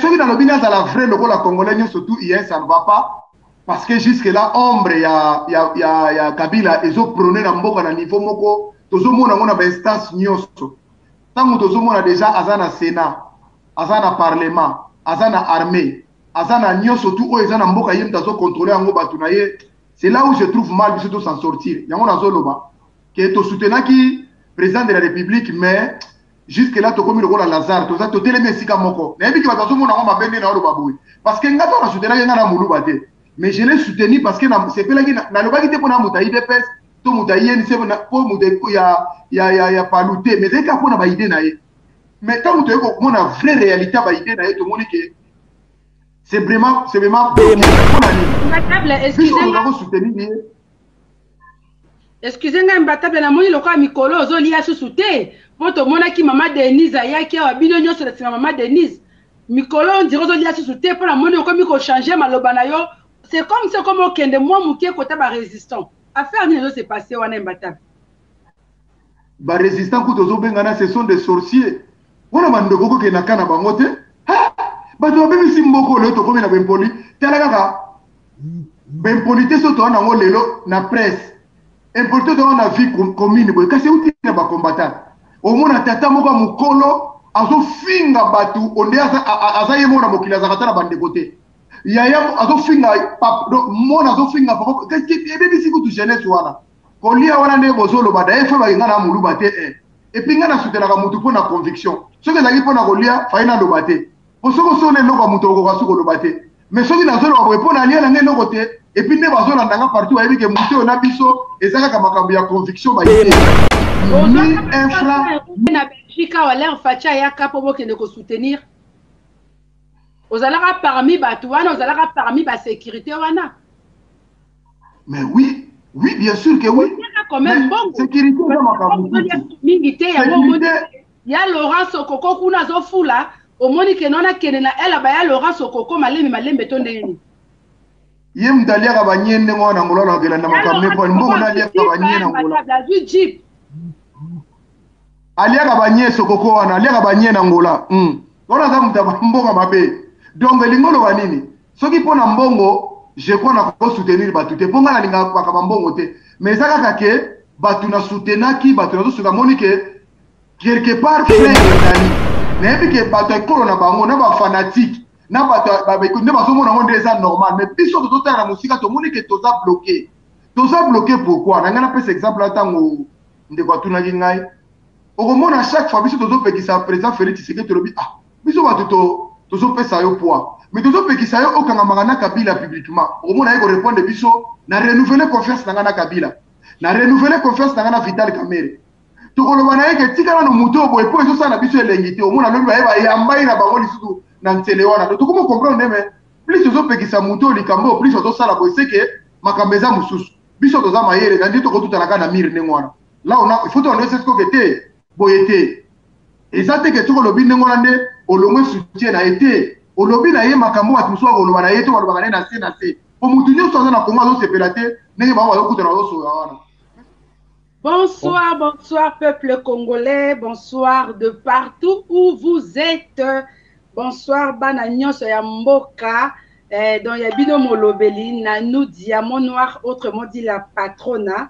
ceux qui dans le bina, la vraie, le la Congolais, surtout hier, ça ne va pas. Parce que jusque-là, ombre, il y a Kabila, ils ont prôné dans le niveau moko, tout le monde a une instance nyoso. Tant que tout le monde a déjà Azana Sénat, Azana Parlement, Azana Armée, Azana nyoso, tout eux, ils ont mboka yem tazo contrôler en batunaye. C'est là où je trouve mal de s'en sortir. Il y a un azoloba qui est au soutien qui président de la République, mais jusque là, tu as commis le rôle à Lazare, tu as tout télémessika moko. Mais il y a un monde qui m'a béni dans le baboué. Parce que ngato na soutenu, il y a un moulou bate. Mais je l'ai soutenu parce que c'est pas là qui na le bagi te pona mutaï de pes, to mutaï ni c'est pour mutaï ya pas lutter, mais c'est qu'à pona ba idée naé. Mais tant que tu as une vraie réalité ba idée naé, tout le monde que c'est vraiment excusez-moi Mbatable na moni lokola mikolo ozolia susu te po tomonaki mama Denise ayaki awa bino nyonso na mama Denise mikolo on dirait ozolia susu te po na moni okomi kochanger maloba na yo c'est comme okende mwa moke kota ba résistant affaire nini se passer wana Mbatable ba résistant kuto zobengana ce sont des sorciers wana bandeko ko kena kana bango te bato babimisi mboko lelo tokomi na bempoli tala kaka bempolité so to na ngo lelo na presse impolité to na vie commune boy kasi uti na ba combattant au mona tata moko mukolo azo finga batu onde aza yemo na mokila za katana bandeko te yaya azo finga pap mona azo finga papa kasi ebebisi kutu jeunesse wana kolia wana ne bozolo bada efa ba ngana mulu bate et puis ngana soutenir ka mutu pona conviction ce que zaki pona kolia faina lo bate posoko sone loko mutu ko kasuko lo bate mais soki nazolo ba pona lia na ngeno kote et puis ne bazola ndanga partout ayebi ke mutu na biso ezaka ka makambo ya conviction ba yé ni infra na Belgique ou l'air facha ya kapo bokende ko soutenir ozalaka parmi batu wana ozalaka parmi ba sécurité wana mais oui bien sûr que oui quand même bon sécurité na makambo mingi te ya mo ya Laurent Sokoko kuna zo fula omoni ke nona kene na ela ba ya Laurent Sokoko malembe to ndeni yem dalia ka banyende ngona ngolola kela na makambo po mbongo na lia ka banyena ngola jeep alia ka banye Sokoko wana alia ka banyena ngola ona za mutaba mbongo mabe donc lingolo banini soki pona mbongo je crois na ko soutenir batu te ponga na linga kwa ka mbongo te mais ça kaka ke batu na soutenaki batu na suka monike quelque part frère dali mais que batu ekolo na bango na ba fanatique na batu ba ne ba somo na monde ça normal mais biso to tota na musika to monike toza bloqué pourquoi na ngana pesa exemple atango ndeko tuna ngai okomona chaque fois biso tozo pekisa président Félix Tshisekedi to lobi biso batu tozo pesa yo poids mais tozo pekisa yo okanga magana Kabila publiquement okomona yeko répondre biso na renouveler confiance na ngana Kabila na renouveler confiance na ngana Vital Kamerhe tokoloba na yeke tikala no muto boye po ezo sana biso elengi te omona lobi ba yambai na bango lisusu na ntele wana to tokomo comprendre mais plus tozo pekisa muto likambo plus tozo sala boye c'est que makambo eza mususu biso toza mayele na ndito kotutalaka na mire nengwana là on a il faut on essaie ce que te boye te eza te ke tokolobi nengwana nde olongwe soutien na été olobi na ye makambo atuso akoloba na ye to balobaka na se po mutu nyonso aza na kongo azosepela te ndenge bango bazokutana bazosoya wana. Bonsoir peuple congolais, bonsoir de partout où vous êtes. Bonsoir bana nyonso ya mboka, donc ya bino molobeli Nanou Diamant Noir, autrement dit la patrona.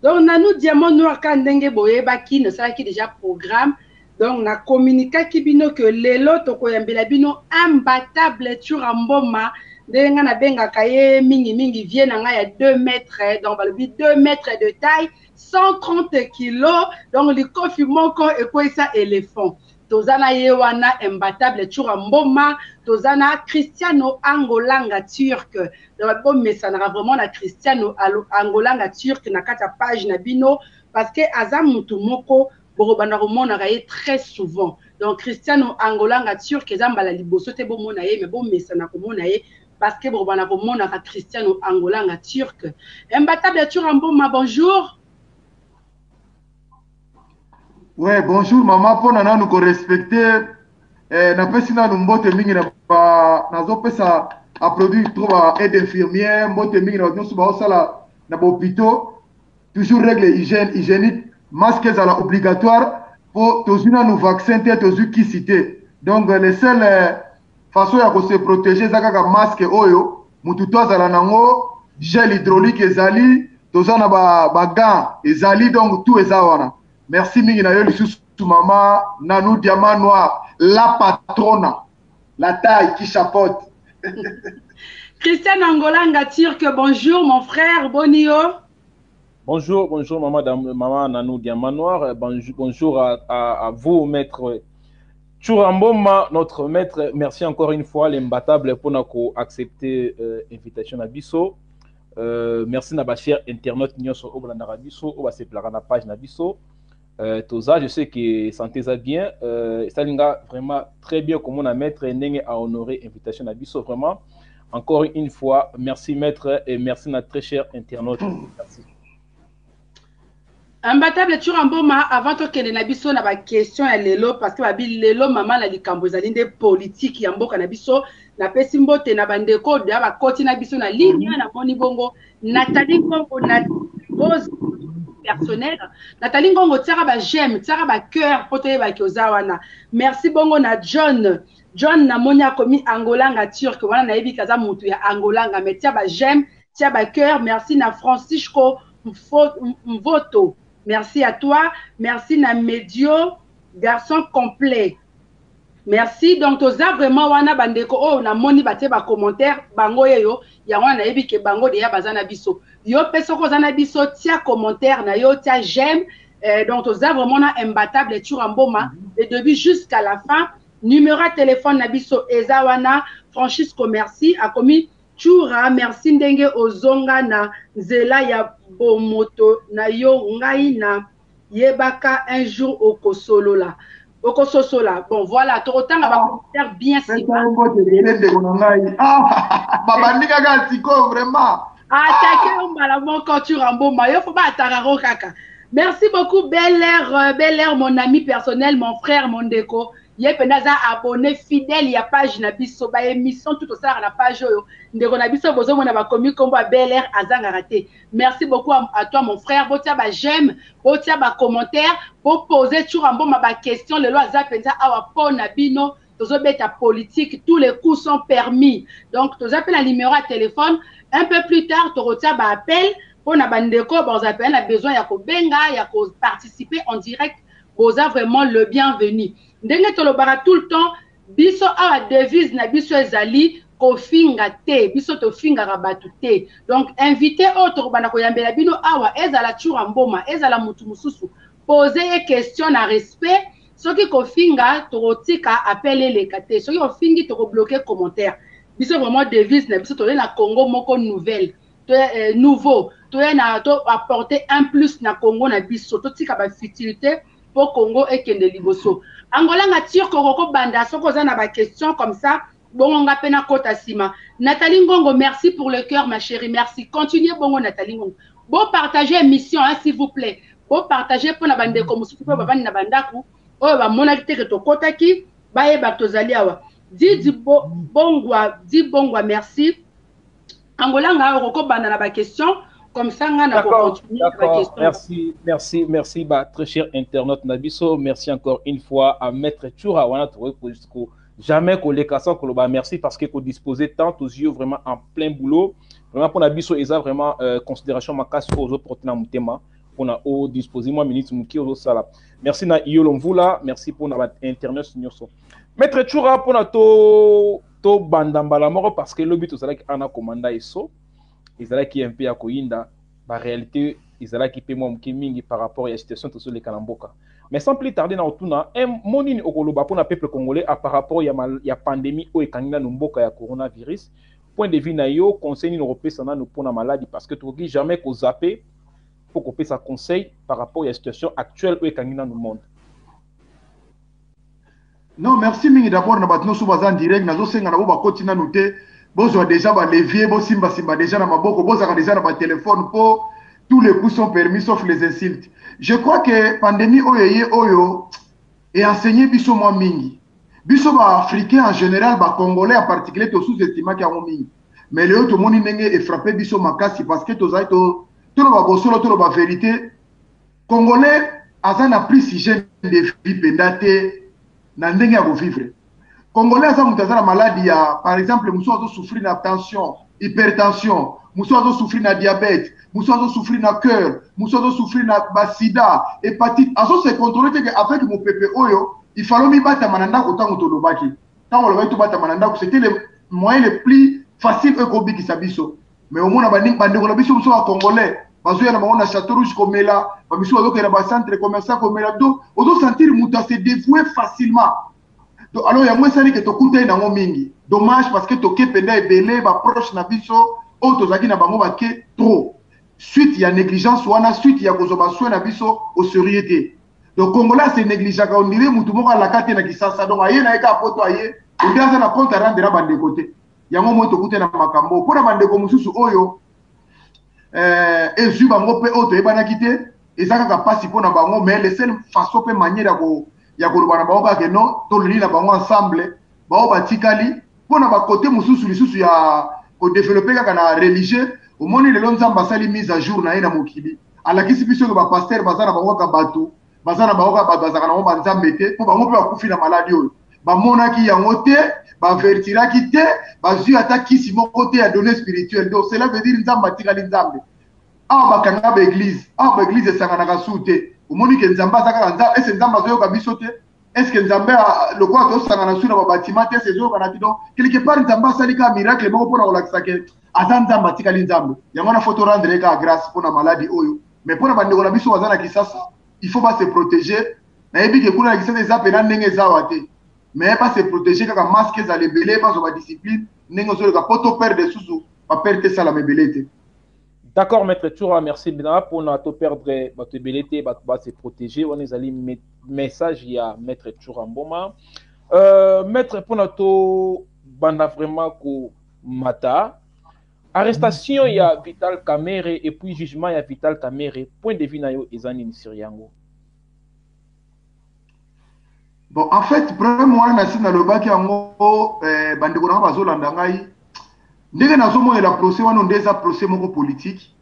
Donc Nanou Diamant Noir quand ndenge boye baki ne sala ki déjà programme. Donc na communiqué ki bino que lelo toko yambela bino imbattable turamboma. Ndenge na benga kaye mingi vient na ya 2 mètres, donc balobi 2 mètres de taille. 130 kilos, donc le confirmons qu'on est quoi ça éléphant. Tozana yewana imbattable Churamboma, Tozana Cristiano Angolanga turc. Donc bon mais ça n'aura vraiment la Cristiano Angolanga turc na kata page na bino parce que Azam Mutumoko borobana romona raye très souvent. Donc Cristiano Angolanga turc ezambala liboso te bon monaye mais bon mais ça na komonaye parce que borobana romona ka Cristiano Angolanga turc. Imbattable Churamboma bonjour. Ouais, bonjour maman, pour nous respecter. Na pesi na mbote mingi na zo pesa applaudir trop aide infirmière, mbote mingi na nyoso ba osala na hôpitaux, toujours règle hygiénique, masque à obligatoire pour tozuna nous vaccin te tozu qui cité. Donc les seuls façon ya se protéger eza kaka masque oyo mutu to azala nango, gel hydraulique ezali, toza na ba gants ezali, donc tout eza wana. Merci mingi na yo lisusu maman Nanou Diamant Noir, la patronne, la taille qui chapeaute. Christian Angolanga Turc, bonjour mon frère Bonio. Bonjour, bonjour maman Nanou Diamant Noir, bonjour à vous maître Churamboma, notre maître. Merci encore une fois l'imbattable pour accepter l'invitation à Bisso. Merci na ba cher internaute nyonso au Blandara Bisso, au se plara na page na Bisso. Toza, je sais que santé ça bien. Ça linga vraiment très bien comme on a maître Nenge à honorer l'invitation à Bisso. Vraiment, encore une fois, merci maître et merci notre très cher internaute. Merci. Imbattable Churamboma, avant que les nabiso na ba question à lelo parce que babi lelo maman la likambo zalinde politique ya mboka nabiso na pesi mbote na bandeko da ba koti nabiso na ligne na moni bongo Nathalie Ngongo na pose personnel Nathalie Ngongo tsara ba j'aime tsara ba cœur pote ba kiozawana. Merci bongo na John na moni akomi Angolanga Turc wana na yebi kaza mutu ya Angolanga mais tia ba j'aime tia ba cœur. Merci na Francisco Mvoto. Merci à toi. Merci na Medio, garçon complet. Merci. Donc, toza vraiment wana bandeko oh na moni bate ba commentaire bango yo ya wana yebi ke bango de ya bazana biso. Yo peso ko zana biso tia commentaire na yo tia j'aime. Donc, toza vraiment na imbattable Churamboma de début jusqu'à la fin. Numéro de téléphone na biso ezawana Francisco merci a commis Chura, merci ndenge ozonga na nzela ya bomoto na yo ngai na yebaka un jour okosolola. Okososola. Bon voilà, torotanga ba commentaire bien si. Babandika ga siko vraiment. Attaquer au malamon quand tu ramboma, yo faut pas atararo kaka. Merci beaucoup Bel Air mon ami personnel, mon frère, mon déco. Yepenaza abonné fidèle ya page na biso ba émission tout ça na page yo ndeko na biso bozo mona ba komi kombo Bel Air azanga raté. Merci beaucoup à toi mon frère, botia ba j'aime, botia ba commentaire, pour poser Churamboma ma ba question le loi za penza awa pona bino tozo beta politique, tous les coups sont permis. Donc tozo appelle un numéro à téléphone, un peu plus tard to retia ba appel pour na bandeko bon appel on a besoin ya ko benga ya ko participer en direct. Vous avez vraiment le bienvenu. Ndenge tolobara tout le temps, biso awa devise na biso ezali kofinga te, biso to finga rabatu te. Donc invité autre bana ko yambela bino awa ezala Churamboma, ezala mutu mususu. Poser une question na respect, soki kofinga torotika appeler les kate, soki ofingi to bloquer commentaire. Biso vraiment devise na biso to na Congo moko nouvelle. Nouveau, to na to apporter un plus na Congo na biso, to tika ba futilité pour Congo et Kende Liboso. Angolanga Turc Roko Banda, soko za na ba question comme ça, bongo nga pena kota sima. Nathalie Ngongo, merci pour le cœur ma chérie, merci. Continuez bongo Nathalie Ngongo. Bon partager émission hein, s'il vous plaît. Bon partager pour na bande comme si pour baba na bandaku. Oh ba monalité que to kota ki, ba e ba tozali awa. Di bongwa merci. Angolanga Roko Banda na ba question. Comme ça, on a continuer la question. Merci, bah, très cher internaute Nabiso. Merci encore une fois à Maître Chura. Jamais qu'on les casse, merci parce que vous disposez tant aux yeux vraiment en plein boulot. Vraiment pour Nabiso, ils ont vraiment considération ma casse aux autres porteurs mon thème. On a au disposé moi minute muki aux sala. Merci na Yolomvula, merci pour notre internaute Nyoso. Maître Chura pour to bandambala moro parce que le but c'est là qu'on a commandé eso. Ils allaient qui un peu à Koinda, en réalité, ils allaient qui paient moins mingi par rapport à la situation de les Kalamboka. Mais sans plus tarder, dans tout ça, un monine au Koloba pour le peuple congolais par rapport à la pandémie ou à Numboka ya coronavirus. Point de vue naïo, conseil européen ça nous pour la maladie parce que tu dis jamais qu'on zappe pour qu'on puisse un conseil par rapport à la situation actuelle où est dans le monde. Non, merci mingi d'abord na batno suba en direct na zo senga na ba kotina noter. Bozo déjà ba levier, bo simba déjà na maboko, bozo déjà na ba téléphone pour tous les coups sont permis sauf les insultes. Je crois que pandémie oyo et enseigné biso moi mingi. Biso ba africain en général, ba congolais en particulier to sous-estimé qu'il y a mingi. Mais le tout monde nenge est frappé biso makasi parce que to za to ba bosolo to ba vérité. Congolais azana pris si jeune de vie pendate na ndenge ya vivre. Congolais, ça, la maladie, par exemple, nous sommes souffrir de tension, hypertension, nous sommes souffrir de diabète, nous sommes souffrir de cœur, nous sommes souffrir de sida, hépatite. Alors, c'est contrôlé qu'avec mon PPO, il fallait me battre mananda autant que tu baki. Quand on le voit battre mananda, c'était le moyen le plus facile que qui s'abisso. Mais au moins, on a dit que nous sommes Congolais. Parce que nous avons Château Rouge comme là, nous avons un centre commercial comme là. Donc, on doit sentir que nous se dévouer facilement. Donc, alors, il y a moins de que tu écoutes dans mon mingi. Dommage parce que tu es belé, proche na biso, auto zaki na bango baké trop. Suite il y a négligence suite il y a consommation na biso au sérieuté. Donc Congolais c'est négligent quand on dirait mutu moko la carte na kisasa donc aye na eka poto aye, on dit ça na compte rendre na bande côté. Yango mo to kute na makambo. Pour na bande ko mususu oyo ezu bango pe auto ebana kité ezaka ka passe pour na bango mais les seule façon pe manière ya koloba na bango que non to lili na bango ensemble bao batikali pona ba côté mususu lisusu ya ko développer kaka na religieux au monde le nzamba basali mise à jour na ina mokili ala kisi biso ke ba pasteur bazana bango ka bato bazana bango ka bato bazaka na ba nzambe te po bango pe bakufi na maladie oyo ba monaki yango te ba vertiraki te ba zu ata kisi moko te ya donner spirituel donc cela veut dire nzamba tikali nzambe ba kanga ba église église esanga na soute au monde ke nzamba saka nzamba est-ce nzamba zo ka biso te est-ce que Nzambe le quoi to sanga na sura ba bâtiment te ces jours kana donc quelque part Nzamba salika miracle moko pona relaxa ke ata Nzamba tikali Nzambe yango na photo rendre ka grâce pona maladie oyo mais pona bande na biso bazana kisasa il faut pas se protéger na yebi ke kuna kisasa eza pena ndenge eza wate mais pas se protéger kaka masque za lebele pas ba discipline ndenge zo ka poto perdre susu pas perdre ça la mebelete. D'accord, Maître Tchoura, merci bien pour notre perdre votre abilité, pour se protéger. On est allé message à Maître Tchoura Mboma. Maître, pour notre banda vraiment ko mata. Arrestation, il y a Vital Kamerhe et puis jugement, il y a Vital Kamerhe. Point de vue nayo ezani Siriango. Bon, en fait, problème moi na sina le baki yango bandeko na bazolanda ngai. Ndenge nazomona la procès wana ndeza procès moko politique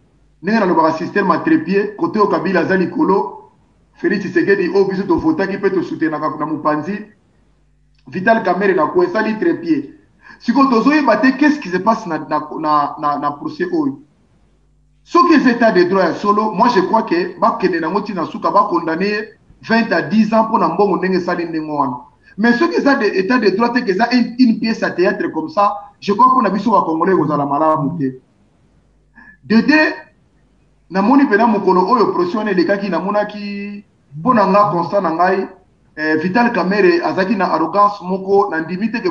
ndenge na lobaka système à trépied côté au Kabila za likolo Félix Tshisekedi o biso to vota qui peut te soutenir na mupanzi Vital Kamerhe na ko esali trépied siko tozoyi baté qu'est-ce qui se passe na procès oyo ce qui est état de droit solo moi je crois que ba kende na ngoti na suka ba condamner 20 à 10 ans pour na mbongo ndenge sali ndenge wana. Mais ce qui est état de droit, c'est que ça une pièce à théâtre comme ça, je crois qu'on a vu sur la Congolais aux alamala mouté. Dédé, na moni pena mokolo oyo pressionné les cas qui na mona ki bonanga constant nangai Vital Kamerhe azaki na arrogance moko na ndimite que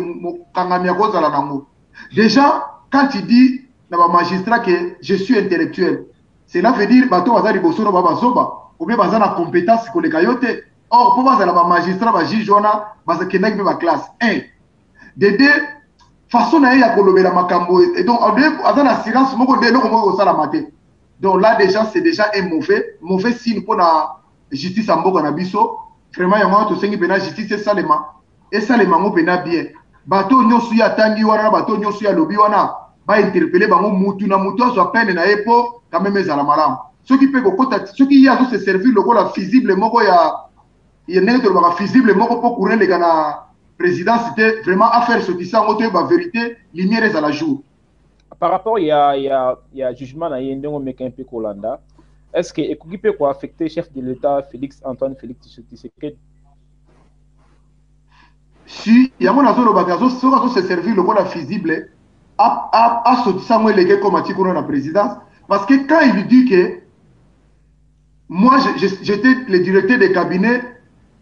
kangamia ko zala nango. Déjà quand il dit na ba magistrat que je suis intellectuel, cela veut dire bato bazali bosoro baba zoba ou bien bazana compétence ko le kayote. Or, pour voir la magistrat, va juge, va se kenner avec ma classe. 1. De 2, façon na ya kolobé la makambo. Et donc, en 2, à l'assurance, mon côté, nous, on va la mater. Donc là, déjà, c'est déjà un mauvais signe pour la justice en Boga Nabiso. Vraiment, il y a un autre qui justice et salema. Et salema, on peut bien. Bateau, nous sommes à Tangi, bateau, nous sommes à Lobi, va interpeller, moutou na moutou, soit peine na epo, quand même, à la malam. Ce qui peut, ce qui y a, c'est servir le rôle visible, il y a un visible pour courir les gars président c'était vraiment affaire ce qui ça la vérité lumière à la jour. Par rapport il y a jugement na yendongo mekempe Kolanda est-ce que équipe peut affecter chef de l'État Antoine Félix Tshisekedi si il y a mon azolo bagazo se servir le rôle visible à ce qui ça moi les gars comme atiko na présidence parce que quand il dit que moi j'étais le directeur de cabinet.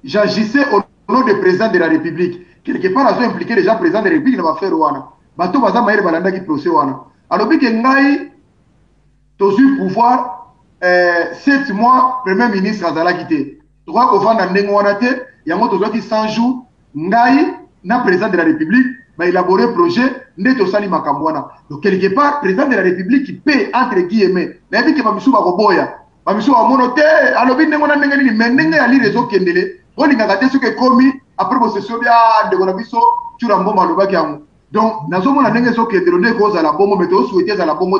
J'agissais au nom du président de la République. Quelque part, ils ont impliqué déjà le président de la République dans l'affaire Ouana. Bato baza maïr balanda qui procès Ouana. Alors, que ngai, tozu pouvoir, 7 mois, premier ministre Azala quitté. Droit au vent dans Nengoana te, yango tozu qui 100 jours, ngai, na président de la République, va élaborer projet, neto sali makambwana. Donc, quelque part, président de la République qui paie, entre guillemets, mais qui va misou baroboya. Va misou à monoté, alors, Nengoana Nengani, mais Nenga ali réseau kendele. On a gardé ce qui est commis après vos sessions de Gonabiso, tu l'as bon mal au donc, nous avons un exemple qui est donné à la bombe, mais aussi souhaité à la bombe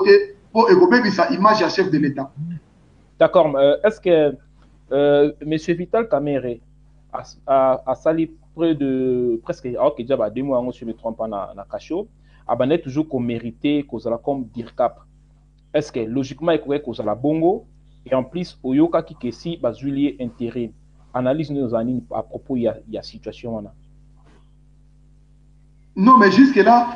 pour écoper sa image à chef de l'État. D'accord. Est-ce que M. Vital Kamerhe a sali près de presque déjà 2 mois, si je ne me trompe pas, na Cacho, abandonné toujours qu'on méritait qu'on soit comme DIRCAP. Est-ce que logiquement il pourrait qu'on soit la bongo et en plus oyoka qui kesi bazulier intérêt analyse nos années à propos il y a situation là. Non mais jusque là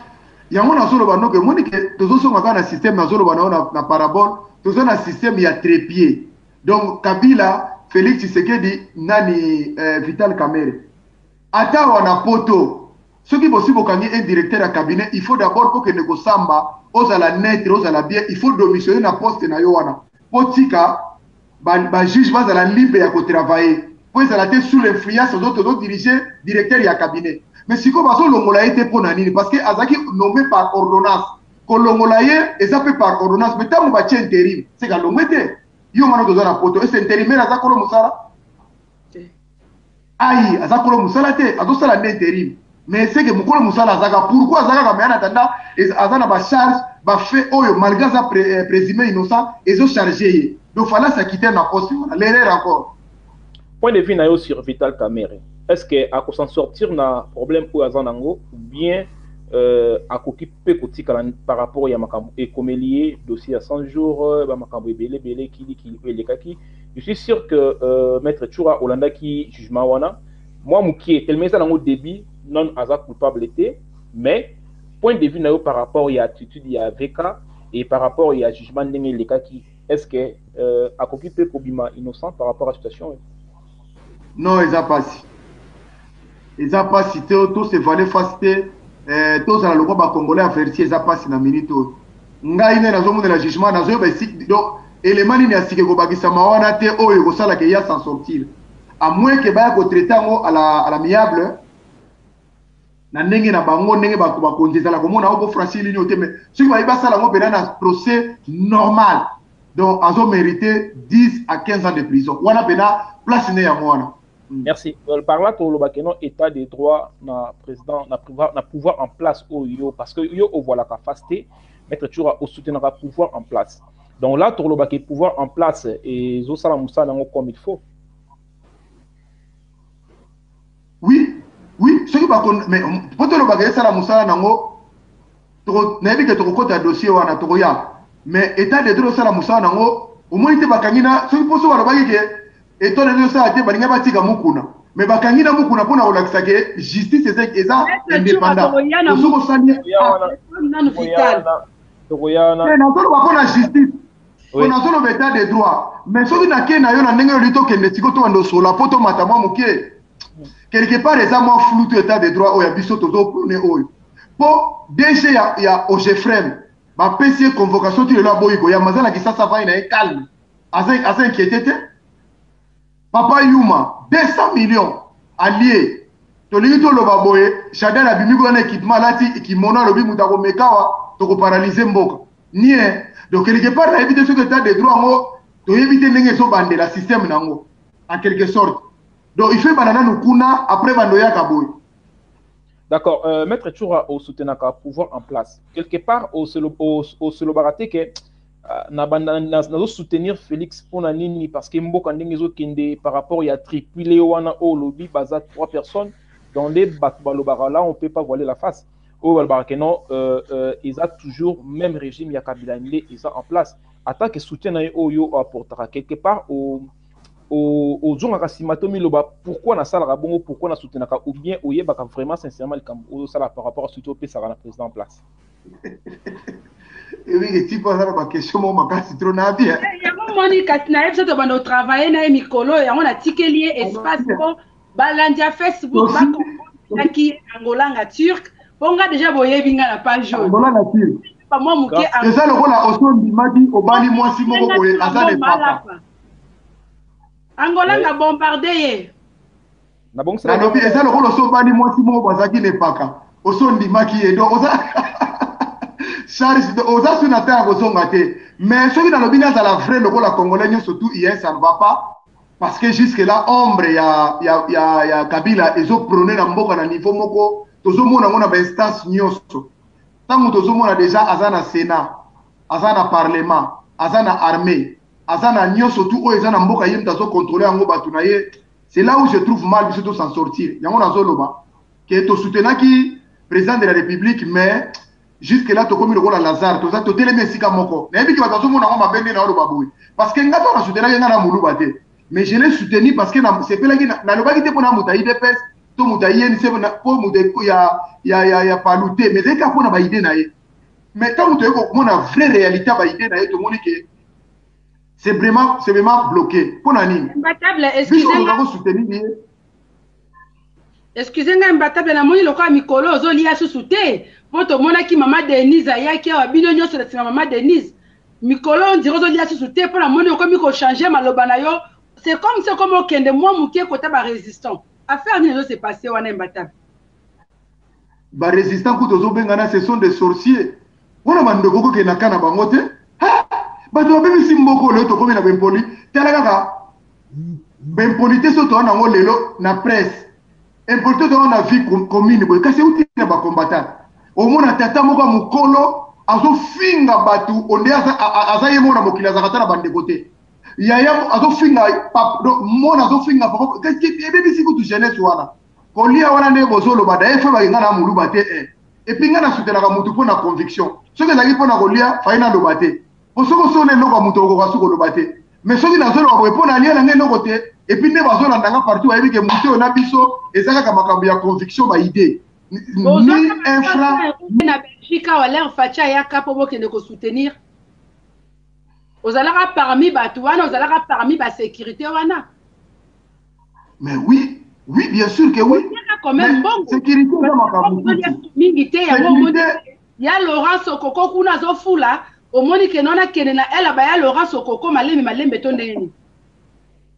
il y a un solo bano que moi que tous sont encore un système na solo bano na parabole tous un système il y a trépied donc Kabila Félix Tshisekedi nani Vital Kamerhe ata wana poto ce qui possible quand un directeur à cabinet il faut d'abord pour que nego samba ozala net ozala bien il faut démissionner na poste na yo wana potika ba juge bazala libre ya ko travailler pour ça la tête sous l'influence d'autres diriger directeur ya cabinet mais si ko baso longola été pour nani parce que azaki nommé par ordonnance ko longola ye et ça peut par ordonnance mais tant ba tient intérim c'est ka longete yo mano dozo na poto et c'est intérimaire azakolo musala aïe azakolo musala te azosala intérim mais c'est que mukolo musala azaka pourquoi azaka ka mayana tanda azana ba charge ba fait oyo malgré ça présumé innocent et zo chargé donc fallait s'acquitter na poste l'erreur encore point de vue na yo sur Vital Kamerhe est-ce que à s'en sortir na problème pour azanango ou bien à s'occuper par rapport à makambo et comme lié dossier à 100 jours ba makambo belé qui elekaki je suis sûr que maître Tchoura Olanda qui jugement wana moi mouki tellement ça dans débit non aza culpabilité mais point de vue na yo par rapport à attitude ya VK et par rapport à jugement ndenge elekaki est-ce que à s'occuper probablement innocent par rapport à la situation non ils a pas si ils a pas cité tout se valait facile tous à la loi ba congolais averti ils a pas si na minute ngai ne nazo mona la jugement nazo ba si donc élément ni asike ko bakisa mawana te oyo ko sala ke ya s'en sortir à moins que ba ko traiter ngo à l'amiable na ndenge na bango ndenge ba ko konzisa la komona o franchir ligne te mais ce qui va ba sala ngo pena na procès normal donc azo mérité 10 à 15 ans de prison wana pena place ne ya mwana. Merci. Par là, tu as état des droits na président, na pouvoir en place au yo parce que yo voilà qu'à faster, mettre toujours au soutien à pouvoir en place. Donc là, tu as pouvoir en place et zo sala moussa comme il faut. Oui, ce qui va mais pour te le bagage sala moussa nango, n'avez que tu recotes un dossier ou un atoya, mais état des droits sala moussa nango, au moins il te bakangina, ce qui peut se voir le bagage et toi les ça a été balinga batika mukuna mais bakangina mukuna pona olakisa ke justice c'est ça indépendant soko sani nanu vital tokoyana mais nazo ba pona justice on a solo état des droits mais soki na ke na yo na ndenge lito kende siko to ndo sola poto matama muke quelque part les moi flou tout état des droits oya biso to prone oyo po DG ya Ogefrem ba PC convocation tu le la boyiko ya mazala ki ça va ina calme assez inquiété. Papa Yuma, 200 millions alliés. Tolito lo baboye, Chadel a bimi un équipement là qui mona lobi mutako mekawa, toko paralyser mboka. Nie. Donc quelque part na éviter ce que tu as des droits ngo, to éviter ndenge so bande la système nango en quelque sorte. Donc il fait banana nukuna après bandoya kaboy. D'accord, maître Tchoura au soutenaka pouvoir en place. Quelque part au solo baraté que na soutenir Félix Ponanini parce que mboka ndenge zo kende par rapport à triplé wana au lobby baza 3 personnes dans les balobara là on peut pas voiler la face au balobara que non ils ont toujours même régime ya Kabila Ndé ils ont en place attaque que soutien na yo apportera quelque part au zonga kasimatomi loba pourquoi na sala bongo pourquoi na soutenaka ou bien oyebaka vraiment sincèrement le cambo sala par rapport à soutien pe ça la président en place. Et oui, et tu penses à la question, mon makasi trop na bien. Il y a un moment où Katina F, ça doit travailler na Mikolo et on a tickelier espace pour balandia Facebook, ba qui Angola nga turc, bonga déjà boye binga la page jaune. Angola na turc. Pas moi mouké. C'est ça le rôle à Oson Dimadi au bali moi si moko boye asa de papa. Angola nga bombardé. Na bon ça. Na lobi, c'est ça le rôle Oson bali moi si moko bazaki ne paka. Oson Dimaki et donc Charles, osa sur la terre mais ceux qui dans le bina à la vraie le rôle congolais surtout hier ça ne va pas parce que jusque là ombre ya Kabila ils ont prôné dans mboka na niveau moko tozo mona mona ba instance nyoso tango tozo mona déjà azana Sénat azana Parlement azana armée azana nyoso tout o ezana mboka yem tazo contrôler ngo batu na ye c'est là où je trouve mal biso to s'en sortir yango nazoloba ke to soutenaki président de la République mais jusque là tokomi lokola Lazare toza totelemi esika moko nayebi ke bato azomona ngo mabe nde naoloba boye parce que nga to nasoutenaki nga na moluba te mais je l'ai soutenu parce que sepelaki nalobaki te mpona moto ayi DPS to moto ayeni se po moto ya palu te mais ezalika mpona baide na ye mais ntango toyei komona vraie réalité ya baide na ye tomoni ke c'est vraiment bloqué mpona nini biso tozako soutenir ye excusez-moi Mbatable namoni lokola mikolo ozolia susu te po tomonaki mama Denise ayaki awa bino nyonso na nsima mama Denise mikolo ondire ozolia susu te mpo namoni okomi kochange maloba na yo c'est comme okende mwa moke kota barésistant affaire nini ezo se passe wana Mbatable barésistant kuta ozobengana ce sont des sorciers wana bandeko kokendaka na bango te bato babebisi mboko lelo tokomi na bempoli tala kaka bempoli te so towana yango lelo na presse importe toza na vie commune boye kasi euti na bacombatant omona tata moko ya mokolo azofinga bato onde aza ye moko na mokili azaka ta na bandeko te yaya azofinga mona azofinga papa ebebisi kutu jeunesse wana kolia wana nde bozoloba daye fe bakenga na moluba te epuis nga nasutenaka motu mpo na conviction soki ezalaki mpo na kolia fai naloba te po soki osona eloko ya moto okoka soki oloba te mais soki nazoloba boye mpo na lia nanga eloko te epuis nde bazolandanga partout bayebi ke motu oyo na biso eza kaka makambo ya conviction baide ni infra na Belgique awa l'air faci ayaka mpo bokende kosoutenir ozalaka parmi bato wana ozalaka parmi basécurité wana mais oui bien sûr que oui mais sécurité eza makambo mingi te yango ya Laurent Sokoko kuna azofula omoni ke nona kende na ela baya Laurent Sokoko malembe to ndenge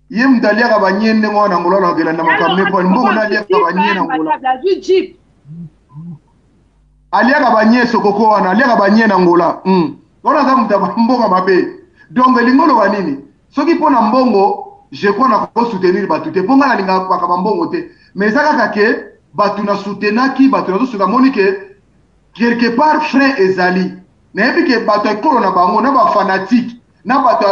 ye mutu aliaka banye ndenge wana ngola na kelanda makambo po mbongo na aliaka banye na ngola aliaka banye Sokoko wana aliaka banye na ngola wana za mutu mbongo mabe donc lingolo wa nini soki pona mbongo je crois na ko soutenir bato te ponga na linga bakaba mbongo te mais ça kaka ke bato na soutenaki bato na zosuka moni ke quelque part frein ezali nayebi ke bato ekolo na bango na bafanatique na bato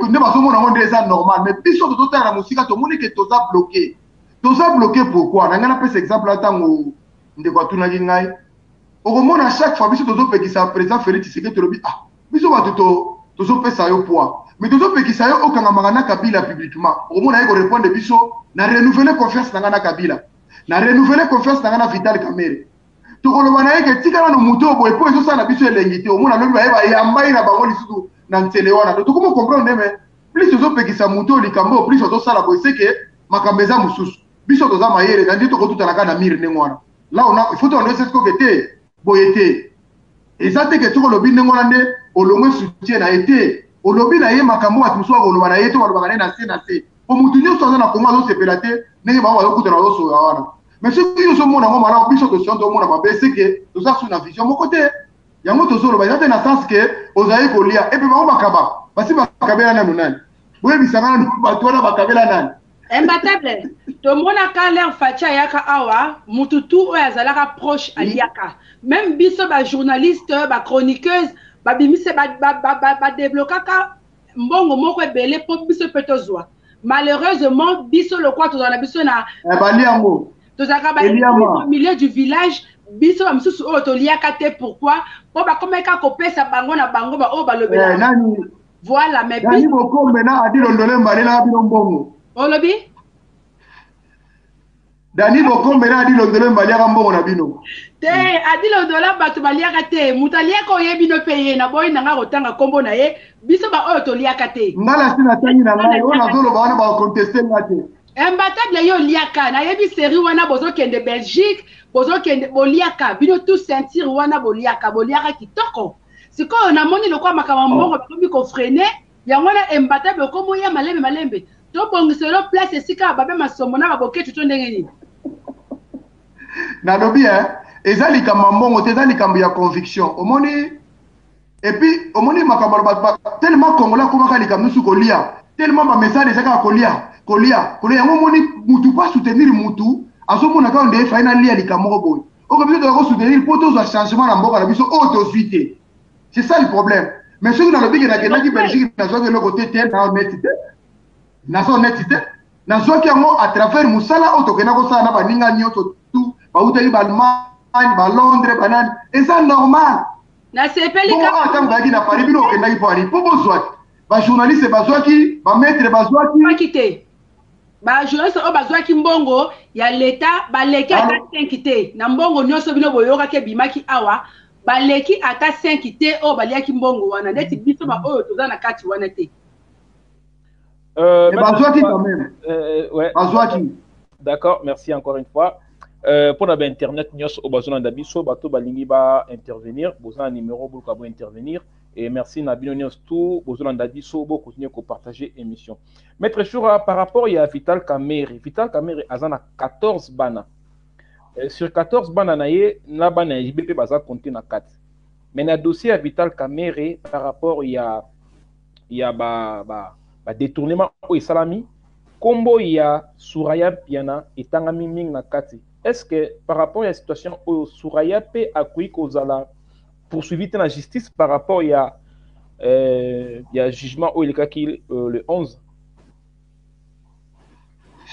nde bazomona ngo nde eza normal mais biso tozotala na mosika tomoni ke toza bloqué pourquoi na ngai napesa exemple ntango ndeko atunaki ngai okomona chaque fois biso tozopekisa président Félix Tshisekedi tolobi biso bato tozopesa yo poids mais tozopekisa yo okangamaka na Kabila publiquement okomona ye korépondre biso na renouveler confiance na ngai na Kabila na renouveler confiance na ngai na Vital Kamerhe tokoloba na ye ke tikala no moto boye po ezosala biso elengi te omona lobi bayeba yambai na bango lisusu na nzele wana tokoma comprendre me plus tozopekisa moto likambo plus ozosala boye seke makambo eza mosusu biso toza mayele kandi tokotutanaka na mire ndenge wana là il faut tondo esesikoke te boye te eza te ke tokolobi ndenge wana nde olongwe soutien na ye te olobi na ye makambo bato mosusu bakoloba na ye to balobaka naye na se po motu nyonso aza na kongo azosepela te ndenge bango bazokutana bazosoya wana mais soki tozomona ngo malamu biso tosion tomona mabe seke toza su na vision moko te yango tozoloba eza te na sens ke ozali kolia epe bango bakaba basi bakabela nano nani boyebisanga nano bato wana bakabela nani Mbatable tomonaka l'air faci ayaka awa mutu tu oyo azalaka proche aliaka même biso bajournaliste bachroniqueuse babimise badeblokaka mbongo moko ebele mpo biso mpe tozwa malheureusement biso lokwa tozala na biso na baliango tozalaka au milieu du village biso bamisusu oyo toliaka te pourquoi mpo bakomeka kopesa bango na bango oyo balobela voilà mais biso bokombe na adilondole mbalela bino mbongo olobi Dani bokombe na adilondole mbaliaka mbongo na bino te adilondola bato baliaka te mutu aliaka oyebi no mpe ye na boyi na nga kotanga nkombo na ye biso ba oyo toliaka te ngala si natangi na ngai oyo nazoloba wana bakonteste nga te Mbatable yo liaka nayebi série wana bozokende Belgique bozokende boliaka bino tout ceinture wana boliaka kitoko sikoyo namoni lokwa makambo mbongo bakomi kofrene yango na Mbatable okomo ya malembe tobongiselo place esika babe masomo na baboketu to ndenge nini nalobi eza likambo mbongo te eza likambo ya conviction omoni epuis omoni makambo tellement congolais akomaka likambo nyonso kolia tellement bamessage ezaka kolia yango omoni mutu mpo asoutenir mutu azomona kaka nde efai nalia likambo moko boye oyo biso toza kosoutenir mpo tozwa changement na mboka na biso oyo tozwi te c'est ça le problème mais soki nalobi ke nakendaki Belgique nazwaki eloko te naza honnête te nazwaki yango à travers musala oyo tokenda kosala na baninga nyonso tu bautaki baallemagne balondres banani eza normal ntango bayaki na paris bino okendaki mpo ani mpo bozwaki bajournaliste bazwaki bamaître bazwaki te bajournaliste oyo bazwaki mbongo ya leta baleki ata 5 te na mbongo nyonso bino boyokaki ebimaki awa baleki ata 5 te oyo baliaki mbongo wana ndeti biso baoyo toza na kati wana te bazwaki quand même ouais. Bazwaki. D'accord, merci encore une fois. Pour la internet nyos au besoin d'abiso bato balingi ba intervenir, besoin numéro pour ka intervenir et merci Nabino nyos tout besoin d'abiso bo continuer ko partager émission. Maître Choura par rapport à Vital Kamerhe azana 14 bana. Sur 14 bana naie na bana JBP baza compter na 4. Mais na dossier à Vital Kamerhe par rapport il y a ba détournement au salami kombo ya Suraya Piana etangami ming na kati. Est-ce que par rapport à la situation au Suraya P a kui kozala poursuivi dans la justice par rapport il y a jugement au le 11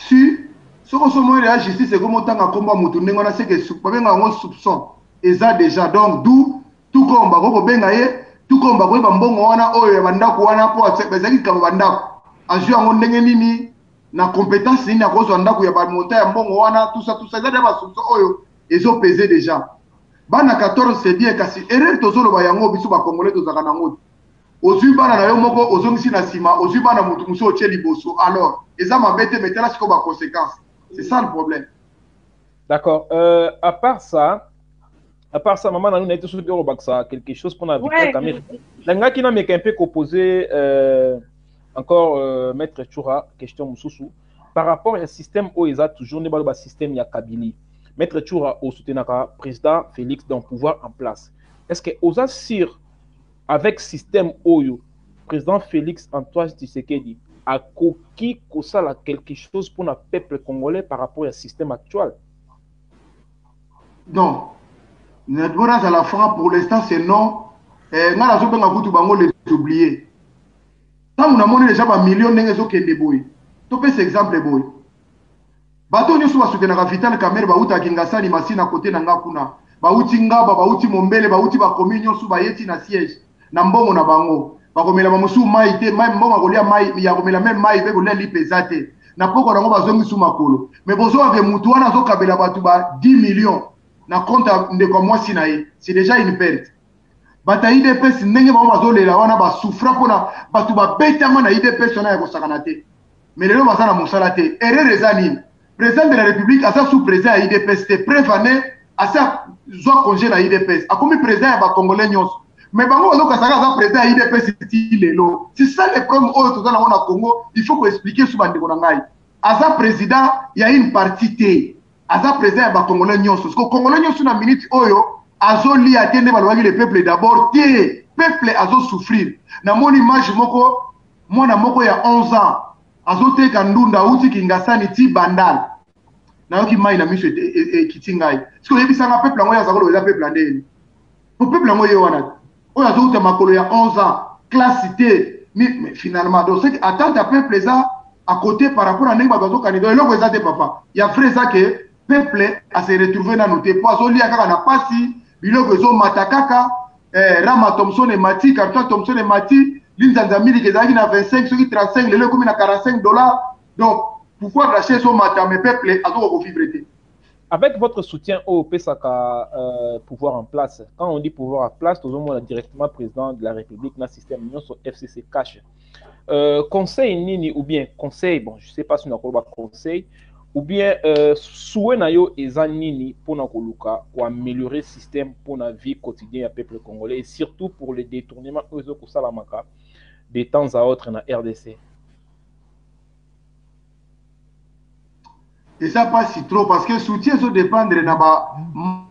si ce que somo la justice c'est comme tanga komba mutu ndengona c'est que babenga ngo soupçon eza déjà donc d'où tout komba ko benga ye tout komba ko mbongo wana oyo bandako wana po bazaki ka bandako azu yango ndenge nini na compétence ni na kozwa ndako ya bamonta ya mbongo wana tout ça eza ba soupçon oyo ezo peser déjà bana 14 c'est bien kasi erreur tozolo ba yango biso ba congolais tozaka nango ozwi bana na yo moko ozongisi na sima ozwi bana mutu muso otie liboso alors eza mabete metela siko ba conséquences c'est ça le problème. D'accord, à part ça maman na nous na été sur quelque chose pour la Vital Kamerhe langa qui na me un peu composé encore Maître Choura question mususu par rapport au système où ils a toujours ne ba système ya Kabili. Maître Choura au soutenaka président Félix dans pouvoir en place. Est-ce que osa sur avec système oyo président Félix Antoine Tshisekedi a coquille kosala quelque chose pour le peuple congolais par rapport au système actuel? Non. Notre bonheur à la fin pour l'instant c'est non. Nga la zobenga kutu bango les oublier. Tant on a monné déjà ba millions ndenge zo kende boy. To pese exemple boy. Bato nyoso ba soutenaka Vital Kamerhe ba uta kingasani masina côté na ngakuna. Ba uti ngaba ba uti mombele ba uti ba komi nyoso ba yeti na siège. Na mbongo na bango. Ba komela mamusu mai te mai mbongo kolia mai ya komela même mai be kolia lipezate. Na poko nango bazongi su makolo. Mais bozo ave mutu wana zo kabela batu ba 10 millions. Na compte de comme moi sinaï, c'est déjà une perte. Bata IDPS ndenge ba mazolela wana ba souffra pona batu ba betama na IDPS na ko sakanate. Mais lelo basana musala te. Erreur ezani. Président de la République asa sous président à IDPS te prévané asa zo congé na IDPS. A comme président ba congolais nyonso. Mais bango bazo kasaka asa président à IDPS ti lelo. C'est ça le problème au to na wana Congo, il faut ko expliquer sous bande ko ngai. Asa président il y a une partie te. Aza président ba congolais nyonso parce que congolais nyonso na minute oyo azo li atende balwaki le peuple d'abord tie peuple azo souffrir na moni image moko mwana moko ya 11 ans azo teka ndunda uti kingasani ti bandal na yoki mai na miso kitingai parce que yebisanga peuple ngo ya zakolo ya peuple ndeni pour peuple ngo ye wana oyo azo uta makolo ya 11 ans classe té mais finalement donc c'est attendre à peuple ça à côté par rapport à ndenge bazo kandidat eloko ezate papa ya frère ça que peuple a se retrouver dans nos poids lié kaka na pasi biloko zo matakaka Rama Thompson et Mati Carton Thompson et Mati Linzanza Mili kezaki na 25 ceux qui 35 lelo comme na 45 $. Donc pourquoi racheter son matin mais peuple a zo vivre. Avec votre soutien au PSAK pouvoir en place, quand on dit pouvoir en place, tout le monde est directement président de la République dans le système sur FCC cash. Conseil nini ou bien conseil, bon je sais pas si on a quoi conseil ou bien souhait na yo ezanini pour na koluka pour améliorer le système pour la vie quotidienne du peuple congolais et surtout pour le détournement ozo ko salamaka de temps à autre na RDC. Et ça pas si trop parce que soutien so dépendre na ba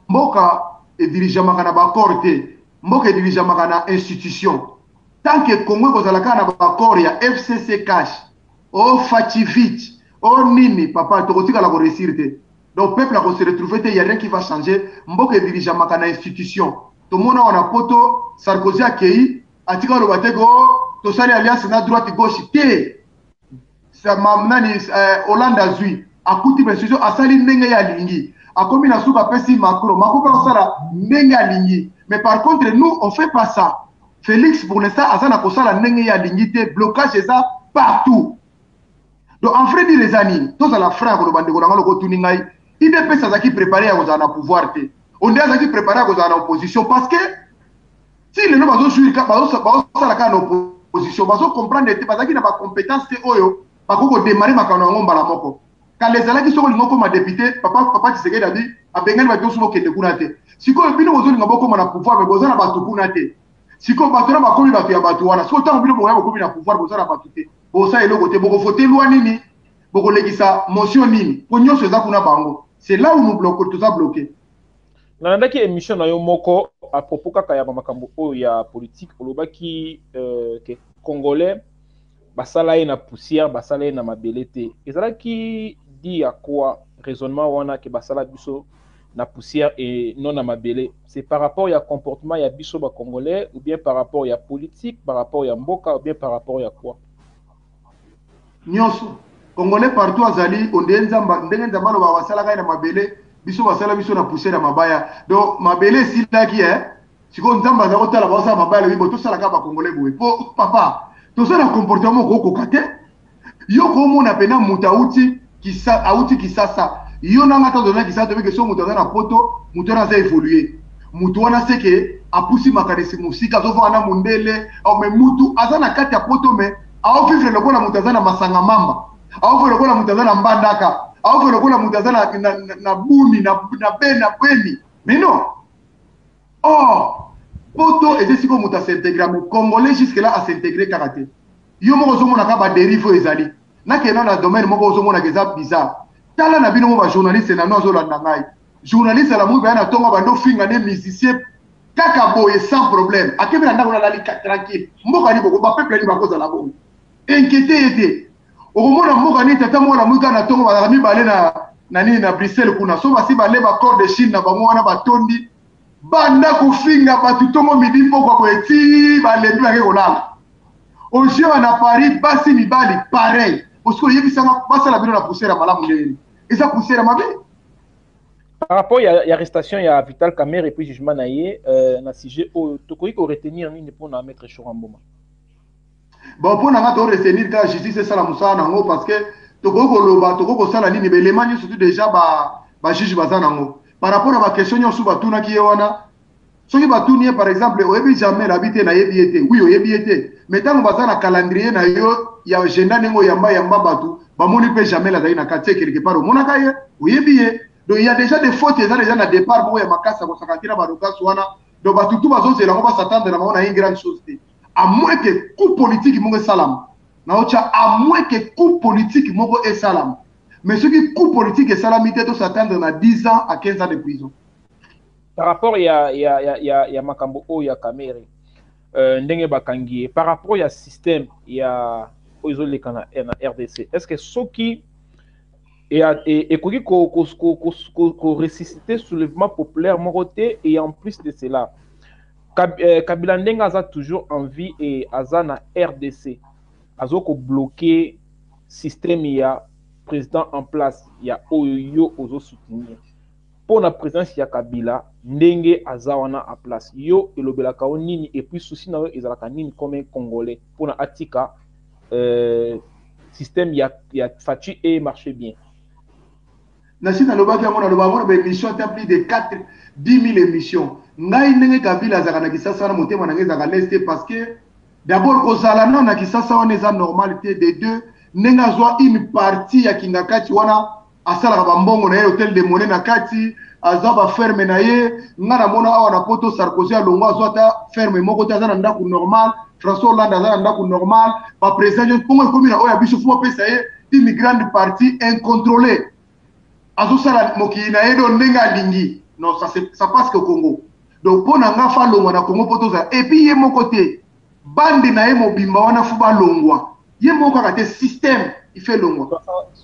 mboka et dirigeant na ba corté mboka et dirigeant na institution tant que Congo ko zalaka na ba corps ya FCC cash o Fativit oh nini papa tu la réussir. Donc peuple a se retrouver il y a rien qui va changer mboka dirigeant makana institution tout le monde on a poto Sarkozy a kei atika lo batego to sali alliance na droite gauche té nani Hollande azui akuti institution asali ndenge ya lingi akomi na suka pesi Macron osala ndenge ya lingi. Mais par contre nous on fait pas ça. Félix pour l'instant azana kosala ndenge ya lingi te, blocage ça partout. Donc en vrai dire les amis tous à la frère ko bande ko ngalo ko tuningai IDP ça qui préparé à kozana pouvoir te, on dit ça qui préparé à kozana opposition parce que si les gens bazo jouir ka bazo sala ka opposition bazo comprendre te parce que na ba compétence te oyo bakoko démarrer makano ngomba la moko quand les alaki soko ngoko ma député papa Tshisekedi a dit abengani ba tosubo kende kuna te siko bino bozo ngabo ko na pouvoir mais bozo na batu kuna te siko batu na bakomi batu ya batu wana siko tango bino boya bakomi na pouvoir bozo na batu te bosa eloko te boko voter loi nini boko lekisa motion nini po nyonso eza kuna bango. C'est là où nous bloquons, tout ça bloqué. Nanandaki émission na yo moko à propos kaka ya makambo o ya politique olobaki que congolais basala na poussière basala na mabele te. Ezalaki dit à quoi raisonnement wana que basala biso na poussière et non na mabele. C'est par rapport ya comportement ya biso ba congolais ou bien par rapport ya politique, par rapport ya mboka ou bien par rapport ya quoi? Nyonso congolais partout azali ondenzamba ndenge nzamba lo basala kai na mabele biso basala biso na poussière mabaya. Donc mabele silaki siko nzamba za kotala basala mabaya bibo to sala ka ba congolais boye po papa to sala comportement ko kokate yo ko mona pena mutauti kisasa yo na ngata dona kisasa to so mutu na poto mutu na za évoluer mutu wana seke apusi makanisi musika zo vana mundele au me mutu azana kati ya poto me au vivre le bona mutu azana masanga mamba au vivre le bona mutu azana mbandaka au vivre le bona mutu azana na buni na beni mais non. Oh poto et siko mutu s'intégrer mais congolais jusque là à s'intégrer karaté yo moko zo mona ka ba dérive ezali na ke na domaine moko zo mona keza bizarre tala na bino mo ba journaliste na nozo la ngai journaliste la mu ba na tonga ba ndo finga ne musicien kaka boye sans problème akebe na ndako na lali tranquille mboka ni boko ba peuple ni ba koza la bongo inquiété était au mona mboka ni tata mo na mu kana tonga ba mi balé na nini na Bruxelles kuna so ba si balé ba corps de Chine na bango wana ba tondi banda kufinga batu tongo midi poko ko eti ba lebi ba ke kolala oje wana Paris basi mibali pareil parce que yebisanga basala bino na poussière malamu ndeni eza poussière mabe. Par rapport à l'arrestation il y a Vital Kamerhe et puis jugement naie na sujet au tokoki ko retenir nini pour na mettre Choramboma. Bon pour na nga to retenir ka justice c'est ça la musana ngo parce que tokoko loba tokoko sala nini be lemani surtout déjà ba juge bazana ngo par rapport à ma question nyosu batuna ki wana soki batuni par exemple oyebi jamais l'habité na yebiete oui oyebiete mais tant bazana calendrier na yo ya agenda nengo yamba batu bamoni pe jamais la zaina katie quelque part mona kaye oyebiye. Donc il y a déjà des fautes et déjà na départ pour ya makasa ko sakatira badoka swana donc batu tout bazo c'est là on va s'attendre na on a une grande chose à moins que coup politique mongo salam na ocha à moins que coup politique mongo et salam mais ce qui coup politique et salamité to s'attendre na 10 ans à 15 ans de prison. Par rapport ya makambo o ya Kamerhe ndenge bakangi par rapport ya système ya oizole kana na RDC est-ce que soki et qu'on ressusciter soulèvement populaire moroté et en plus de cela Kabila Ndenga a toujours envie et aza na RDC azo ko bloquer système ya président en place ya oyo ozo soutenir pour la présence ya Kabila Ndenge aza wana à place yo elobelaka nini et puis souci na yo ezalaka nini comme un Congolais pour na atika système ya Fachi et marché bien. Nasi na lobaki amona lobamo ba émission ta plus de 10 000 émissions ngai ndenge Kabila azaka na kisasa na motema na ngeza ka leste parce que d'abord kozala na kisasa on eza normalité de deux nenga zwa une partie ya kingakati wana asala ba mbongo na hôtel de Monet na kati azaba ferme na ye ngana mona awa na poto Sarkozy alongo azota ferme moko ta zana ndako normal François Hollande azana ndako normal ba président pongo komi na oya biso fo pesa ye une grande partie incontrôlée azosala mokili na ye do ndenga lingi non ça passe que Congo donc pona nga fa longwa na Congo poto za et puis ye moko te bande na ye mobimba wana fu ba longwa ye moko ka te système il fait longwa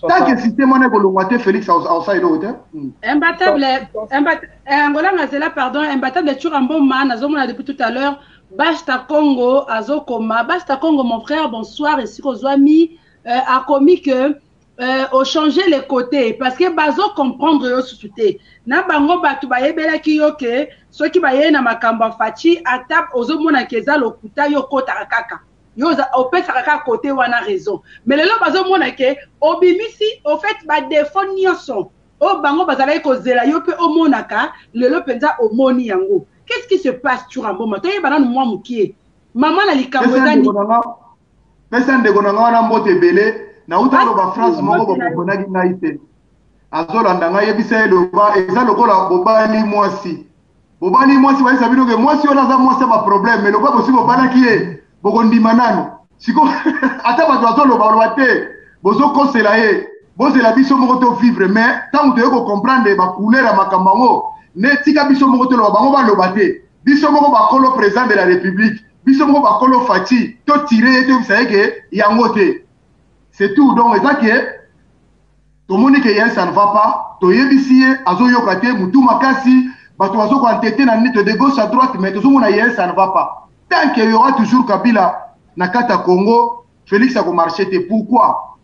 tant que système on est longwa te Félix outside hôtel imbattable Angola ngazela pardon imbattable Choramboma nazomona depuis tout à l'heure Basta Congo azokoma Basta Congo mon frère bonsoir et siko zwami a commis que au changer les côtés parce que bazo comprendre yo susute na bango batu bayebela ki yo ke soki baye na makambo fachi atap ozomona keza lokuta yo kota kaka yo opesa kaka côté wana raison mais lelo bazomona ke obimisi au fait ba défaut nyonso o bango bazala ko zela yo pe omonaka lelo penza omoni yango qu'est-ce qui se passe Tshura Mboma to yebana no mwa mukie maman na likambo ezani pesa ndeko na ngana mbote belé na utalo ba France moko bokonaki ngai te azolanda ngai yebisa eloba eza lokola bobali mwasi bayisa bino ke mwasi ona za mwasi ba problème mais lokola bosi bobalaki ye bokondima nano siko ata bato azoloba te bozokosela ye bozela biso moko to vivre mais ntango toye kocomprendre bacouleur ya makambo yango ne tika biso moko toloba bango baloba te biso moko bakolo président de la république biso moko bakolo faci to tire ye toyebisa ye ke yango te. C'est tout. Donc, c'est ça que tout le monde qui est ça ne va pas. Tout le monde ici, azo yokate, mutu makasi, bato azo kwantete na nito de gauche à droite, mais tout le monde est ça ne va pas. Tant qu'il y aura toujours Kabila, Nakata Congo, Félix a marché. Pourquoi?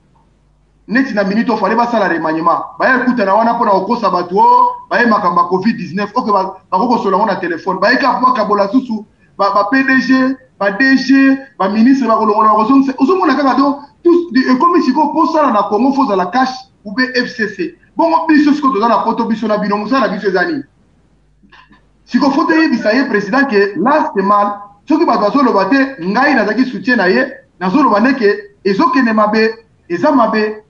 Net na minute il fallait pas ça la remaniement. Bah écoute na wana pona okosa bato, bah makamba Covid-19, OK ba ko solo na téléphone. Bah ka kwa kabola susu, ba PDG, ba DG, ba ministre ba ko longola ozomona kaka do tous comme si ko posa na Congo faut la cash ou be FCC. Bon biso ce que dans la poto biso na bino musa na biso zani. Si ko faut te bisaye président que là c'est mal. Ce qui va zo lobate ngai na zaki soutien na ye, na zo lobane que ezokene mabe, ezamabe.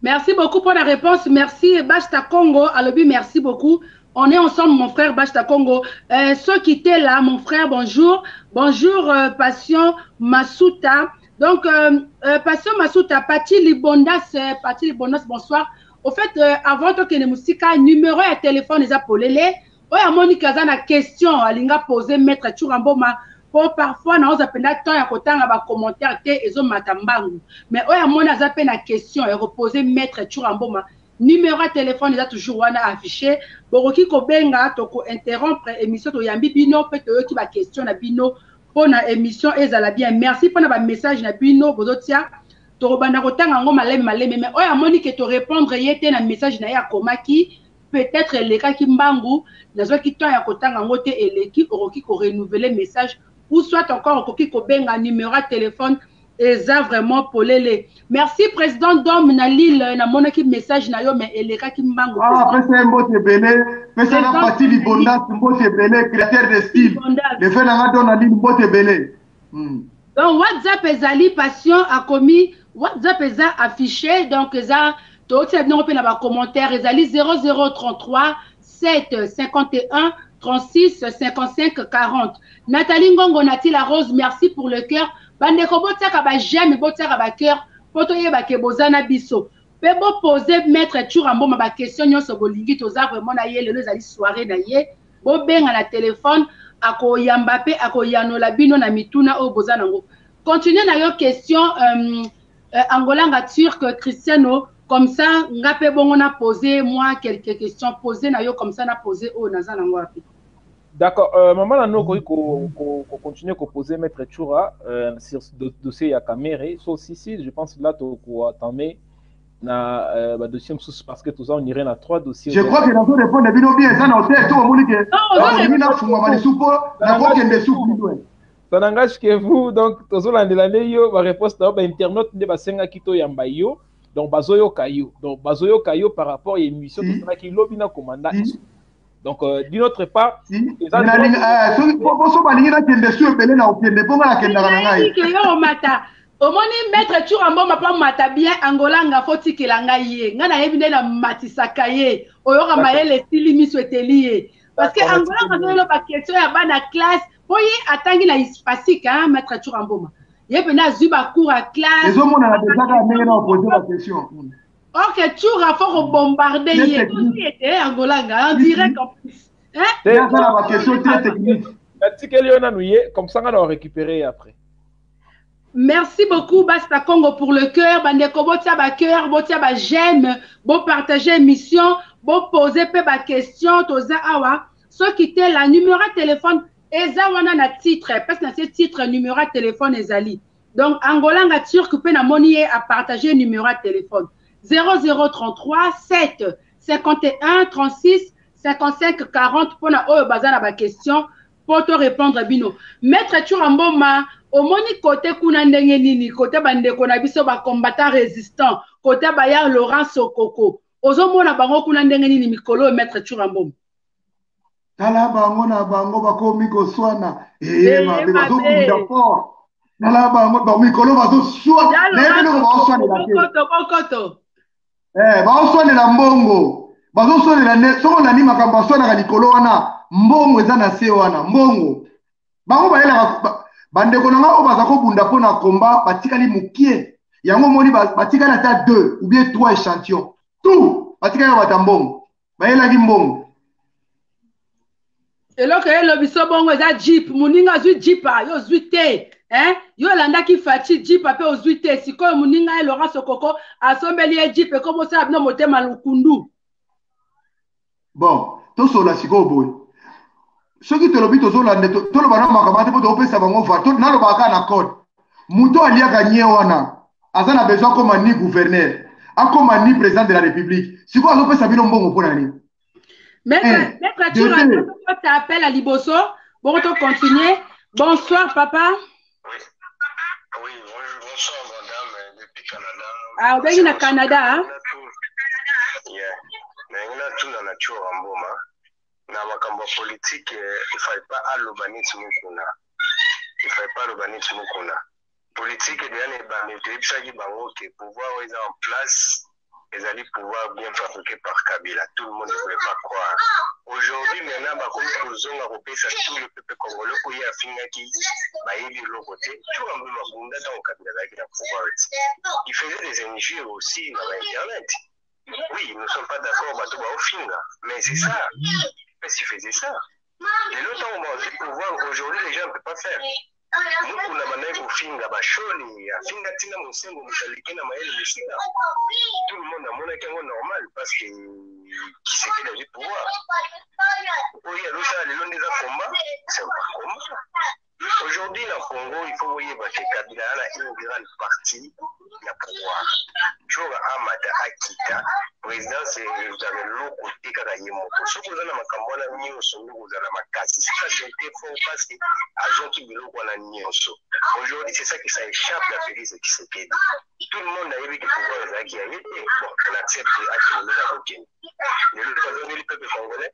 Merci beaucoup pour la réponse. Merci Basta Congo. Alobi, merci beaucoup. On est ensemble, mon frère Basta Congo. Ceux qui étaient là, mon frère, bonjour. Bonjour, Passion Masuta. Donc, Passion Masuta, Pati Libondas, bonsoir. Au fait, avant que les musiques, numéro et téléphone, les appelés. Oya Monique Azana question, Alinga poser, maître Tshura Mboma. Pour parfois, nous avons temps à côté de commentaires et ils ont matambangu. Mais oya Mona zappé na question et reposer maître Tshura Mboma. Numéro de téléphone est toujours affiché. Boroki Kobenga, toko interrompre émission to yambi bino peut qui va question na bino pour na émission ezala bien. Merci pour na message na bino bozotia. To bana kotanga ngo malem mais oya Monique to répondre yete na message na ya komaki. Peut-être les cas qui mbangu, les autres qui t'ont à côté ngote et l'équipe qui renouveler message ou soit encore qui benga numéro de téléphone et ça vraiment pour les. Merci président Dom na Lille na mon équipe message na yo mais les cas qui mbangu. Ah après c'est un mot de belé, mais c'est la partie du bondas, mot de belé, créateur de style. Le fait na don na Lille mot de belé. Donc WhatsApp ezali passion a commis WhatsApp eza affiché donc ça donc, c'est un commentaire. Ezali 0033 7 51 36 55 40. Nathalie Ngongo Nati la Rose, merci pour le cœur. Bandeko botiaka ba j'aime botiaka ba cœur. Poto yeba ke bozana biso. Pe bo poser maître Tshura Mboma ba question nyonso bolingi toza vraiment na ye lelo ezali soirée na ye. Bo benga na téléphone ako yamba pe ako yanola bino na mituna o bozana ngo. Continuez na yo question Angolanga turc Cristiano. Comme ça, on a posé moi quelques questions posées comme ça on a posé au Nazan Angwapi. D'accord, maman nous continuer à poser maître Tshura sur ce dossier à Kamere. So si je pense là tu attendre na dossier parce que tout ça on irait dans 3 dossiers. Je crois que dans répondre bien bien ça na hôtel tout le monde que on a fumé des soupes na ko kende soupe. Ça n'engage que vous donc tout ça l'année yo va réponse dans internet ne basenga kito yamba yo. Donc, Bazoyo Kayo. Donc, Bazoyo Kayo par rapport à l'émission de ce qui lobby na commandant. Donc, d'une autre part, maître Tshura Mboma pa mata bien angolanga foti kelanga ye ngana yebinde na matisaka ye oyora mayele silimi souhaitelier parce que angolanga zo lo ba question ya bana classe boye atangi na ispasique hein maître Tshura Mboma. Il y a un cours à classe. Les hommes ont déjà posé la question. Ok, tu vas faire bombarder. Il était Angolanga, en direct en plus. C'est la question très technique. Comme ça, on va récupérer après. Merci beaucoup, Basta Congo, pour le cœur. Bandeko, botia ba cœur, botia ba j'aime, bon partager émission, bon poser peu ba question, toza awa. Ceux qui étaient la numéro de téléphone. Eza wana na titre parce que c'est titre numéro de téléphone ezali Donc, Angola, nga Turc, peut na monier à partager numéro de téléphone. 0033 7 51 36 55 40 pour na oyo bazana ba question pour te répondre bino. Maître Churamboma, au moni côté kuna ndenge nini, côté bandeko na biso ba combattant résistant, côté Bayar Laurent Sokoko. Ozo mona bango kuna ndenge nini mikolo Maître Churamboma. Tala bango na bango bakomi koswana. Mabe bazobunda fort. Tala bango ba mikolo bazoswana. Nebe no bazoswana la te. Bokoto. Bazoswana mbongo. Bazoswana ne soko na ni makambo baswana ka likolo wana. Mbongo eza na se wana, mbongo. Bango bayela bandeko na nga o bazako bunda pona combat batikali mukie. Yango moni batikali ata 2 ou bien 3 échantillons. Tout batikali batambongo. Bayela ki mbongo. Elo ke lo biso bongo eza jeep muninga zwi jeepa yo zwi te yo landa ki fati jeepa pe ozwi te sikoyo muninga Laurent Sokoko asombeli e jeep ko bosa bino motema lukundu. Bon, to sola sikoyo boy. Soki tolobi tozolanda toloba na makamate po topesa bango va to naloba ka na code. Muto aliaka nye wana azana besoin comme ni gouverneur, akoma ni président de la République. Sikoyo azopesa bino mbongo pona nini? Maître Chura, t'appelles à Liboso. Bon, on continue. Bonsoir, papa. Oui, bonsoir, madame, depuis Canada. Ah, vous êtes au Canada, hein? Mais on a tout dans la nature en Boma. Dans ma cambo politique, il ne fallait pas l'urbanisme qu'on a. Il ne fallait pas l'urbanisme qu'on a. Politique, il y a des bannières qui pouvoir être en place. Ils allaient pouvoir bien fabriquer par Kabila. Tout le monde ne voulait pas croire. Aujourd'hui, maintenant, comme nous avons repéré ça, tout le peuple congolais, il y a Finaki, il y a l'autre côté, tout le monde dans Kabila qui a pouvoir. Il faisait des injures aussi dans Internet. Oui, nous ne sommes pas d'accord, mais c'est ça. Parce qu'il faisait ça. Et l'autre, on va aussi pouvoir. Aujourd'hui, les gens ne peuvent pas faire. Nous, on a maintenant au finga bacholi, à finga tina musengo mutalike na maele musina. Tout le monde a mon équilibre normal parce que qui c'est qui a du pouvoir. Oui, alors ça, les longs des combats, c'est pas combat. Aujourd'hui, dans le Congo, il faut voir que Kabila a une grande partie du pouvoir. Toujours Amada Akita, président, c'est vous avez l'autre côté quand il y a mon si vous avez un cambona nyonso, vous avez ma casse. C'est ça que j'ai fait parce que agent qui veut qu'on a nyonso. Aujourd'hui, c'est ça qui ça échappe la police qui se fait. Tout le monde a eu des pouvoirs qui a été. Bon, on accepte à qui nous a voté. Les peuples congolais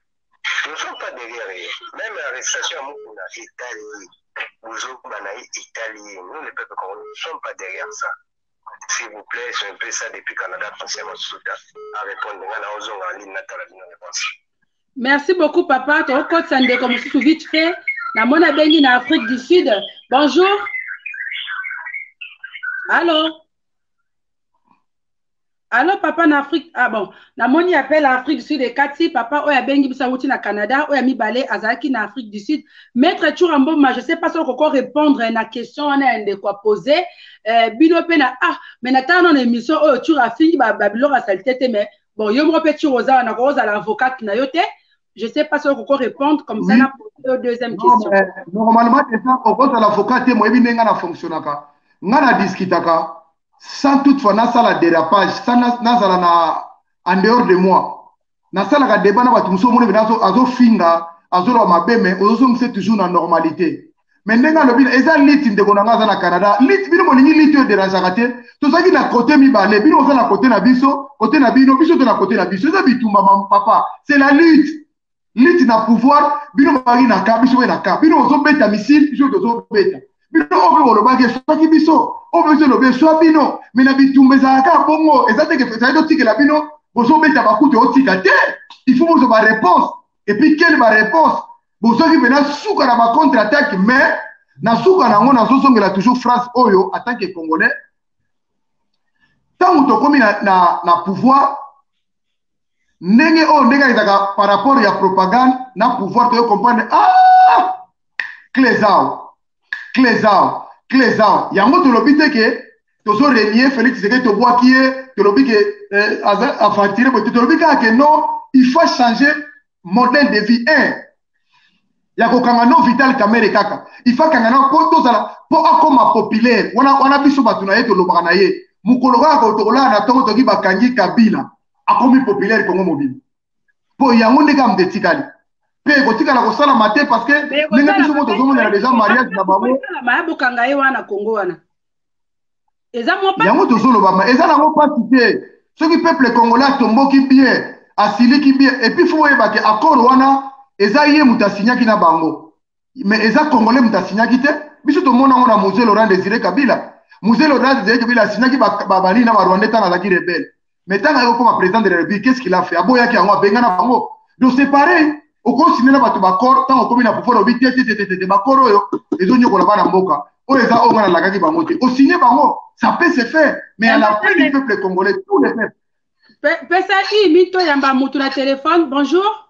ne sont pas derrière. Même l'arrestation à Moukouna, Italie. Nous, les peuples congolais ne sommes pas derrière ça. S'il vous plaît, c'est un peu ça depuis Canada, principalement à répondre à ligne natale. Merci beaucoup, papa. Tu as encore Sandé comme si tu vite fait. La mona bengi en Afrique du Sud. Bonjour. Allô? Allô, papa en Afrique. Ah bon. La moni appelle Afrique du Sud et Kati. Papa, oya bengi bisa wuti na Canada. Oya mi balé azaki na Afrique du Sud. Maître Churamboma, je sais pas si on peut répondre à une question. On a de quoi poser. Bino pena. Ah, mais n'attends une émission. Oh, Churafingi, babilo a saleté. Mais bon, yo me répète Churoza, on a rosa l'avocate na yote. Je sais pas si on peut répondre comme ça. La deuxième question. Normalement, c'est ça. Au compte de l'avocat, moi, je n'ai pas fonctionné. On a discuté. Sans toutefois na sala dérapage sans na sala na en dehors de moi na sala ka débat na batu muso mone benazo azo finga azo lo mabeme ozo mse toujours na normalité mais ndenga lobi eza lit ndeko na ngaza na Canada lit bino molingi lit de la jarate to zaki na côté mi balé bino za na côté na biso biso to na côté na biso eza bitumba papa c'est la lutte na pouvoir bino bari na ka biso na ka bino ozo beta missile biso ozo beta bino obe olobaki soki biso obe lobe so bino mais na bitumba ezalaka bongo ezate ke feta do tikela bino bozo beta bakuto otika te il faut bozo ba réponse et puis quelle ba réponse bozo ki bena suka na ba contre attaque mais na suka na ngona zozongela toujours France oyo en tant que congolais tant to komi na pouvoir ndenge ezaka par rapport ya propagande na pouvoir to comprendre Clésao. Yango to lobi te ke to so renier Félix Tshisekedi to boaki to lobi ke afatire to lobi ka ke non, il faut changer modèle de vie. ya kokanga no Vital Kamerhe kaka il faut kanga na po tozala po akoma populaire wana biso bato na ye tolobaka na ye mokolo kaka tokolala na ntongo toki bakangi Kabila akomi populaire Congo mobile po yango nde kaka moto etikali mpe ekotikala kosalama te parce que ndenge biso mo tozomonela déjà mariage na bango bokanga ye wana Congo wana yango tozolobama eza nango mpasi te soki peuple congolais atomboki bien asiliki bien epuis fo oyeba ke accord wana eza ye moto asinyaki na bango mais eza congolais moto asinyaki te biso tomona ngo na Mzee Laurent Désiré Kabila Mzee Laurent Désiré Kabila asinyaki babali na barwandais ntango azalaki rebelle mais ntango aye kokoma président de la République qu'est-ce qu'il a fait aboyaki yango abenga na bango donc c'est pareil okosine na bato bakor ntango okomi na pouvoir obi te bakor oyo ezonyokola bana mboka oyo eza oyo nga nalakaki bango te osigné bango ça peut se faire mais à la fin du peuple congolais tous les peuples pesa i mito yamba mutu na téléphone bonjour.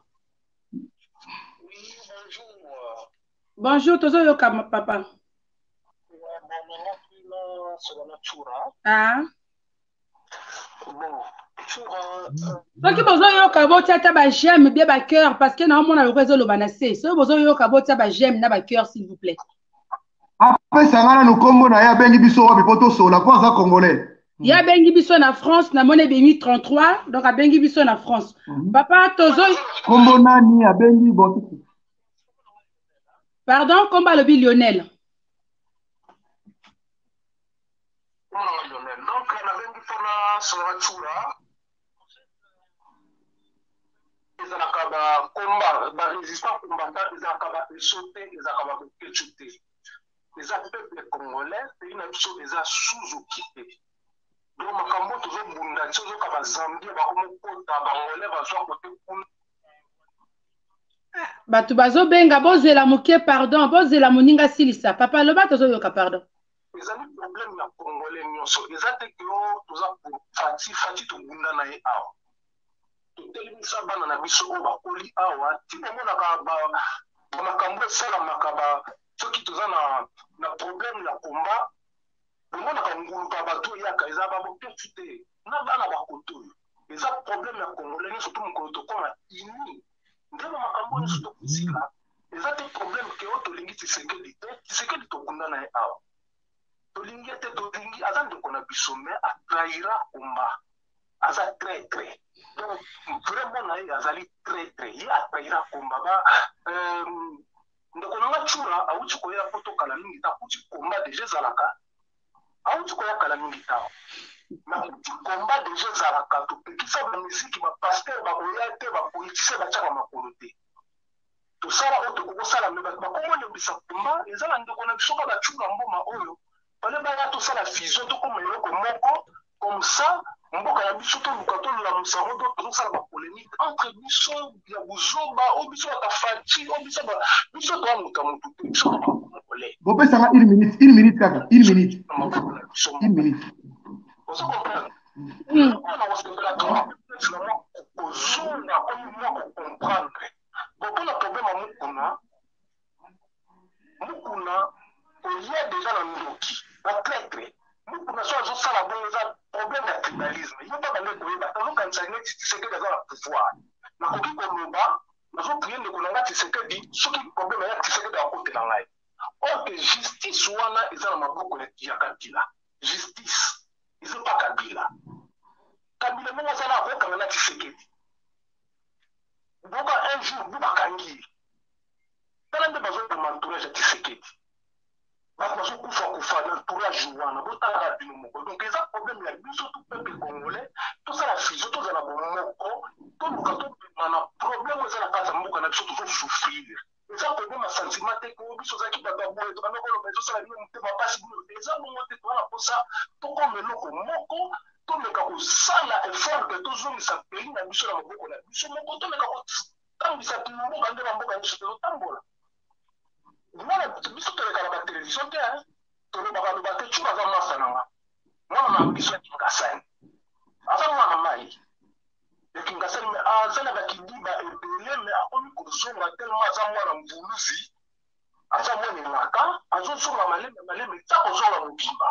Bonjour, tozo yoka papa. Ah. Soki bozo yoka botia ta ba j'aime bien ba cœur parce que na mona le réseau lo banase. Soki bozo yoka botia ba j'aime na ba cœur s'il vous plaît. Après sangana no kombo na ya bengi biso wa bipoto so la pour ça congolais. Ya bengi biso na France na mona bengi 33 donc a bengi biso na France. Papa tozo kombo nani a bengi boto. Pardon, combat le Lionel. Donc, on a même dit sur la Tchoula. Ils ont un combat, les résistants combattants, ils ont sauté, ils ont péchuté. Les peuples congolais, c'est une chose déjà sous-occupée. Donc, ma cambo, toujours bunda, toujours comme Zambie, comme Kota, Bangolais, va soit côté pour Batu bazo benga bozela muke pardon bozela muninga silisa papa le bato zo yoka pardon les amis problème na congolais nyonso ezate kilo toza fati to bunda na ye awa to telimisa bana na biso o bakoli awa tina mona ka ba makambo sala makaba soki toza na problème na combat mona ka ngulu ka bato ya ka eza ba bokete na bana bakoto eza problème na congolais nyonso to mokolo to koma ini ndelo makambo nyonso tokusila eza te problème ke o tolingi Tshisekedi tokunda na ye awa tolingi ete tolingi aza ndeko na biso me atrahira komba aza très donc vraiment na ye azali très ye atrahira komba ndeko na nga Tchura awuti koyela po tokala mingi ta kuti komba deja ezalaka awuti koya kala mingi ta na kuti komba deja ezalaka topekisa bamiziki bapaster bakoya te bapolitisien batiaka makolo te tosala oyo tokokosala me bakomonyebisa komba ezala ndeko na biso kaka Tchura mboma oyo bale baya tosala fusion tokoma eloko moko comme ça mboka ya biso toluka tolulamusa ngo to tozosala bapolémique entre biso ya buzoba o biso bakafaci o biso toya moto ya motu te biso bakongolais bopesanga une minute kaka une minute ozo comprendre mpona kosepela finalement kozonga komi mwa kocomprendre mpona problème ya mokuna oya deja na ndoki batraître mokuna so azosala bongo eza problème ya tribalisme yo mpa bande koyeba azokanisa neti Tshisekedi aza na pouvoir nakoki koloba nazoprie ndeko na nga Tshisekedi soki problème ya Tshisekedi akotela ngai orke justice wana eza na maboko ya Kabila justice eza mpa Kabila ndenge azala akokanga na Tshisekedi boka un jour bo bakangi tala nde bazokoma entourage ya Tshisekedi bato bazokufa na entourage wana botalaka bino moko donc eza problème ya biso to peuple congolais tosala fusion tozala bomoko toluka tobima na problème eza na kati ya mboka na biso tozosouffrir eza problème ya sentiment te ko biso ozalaki bato ya boye tokandakoloba ezosala bino motema mpasi bino eza bongo te toza na posa tokoma eloko moko tomeka kosala effort ke tozongisa pays na biso na maboko na biso moko tomeka kotambisa mboka nde na mboka nyonso tozotambola mwana biso tolekala batelevizio te tolobakaloba te Tchura aza masa na nga mwana na biso ya Kingasani aza mwana mai ya Kingasani me aza na bakidiba ebele me akomi kozonga telema aza mwana mvuluzi aza mwana elaka azozonga maleme ta kozonga mobimba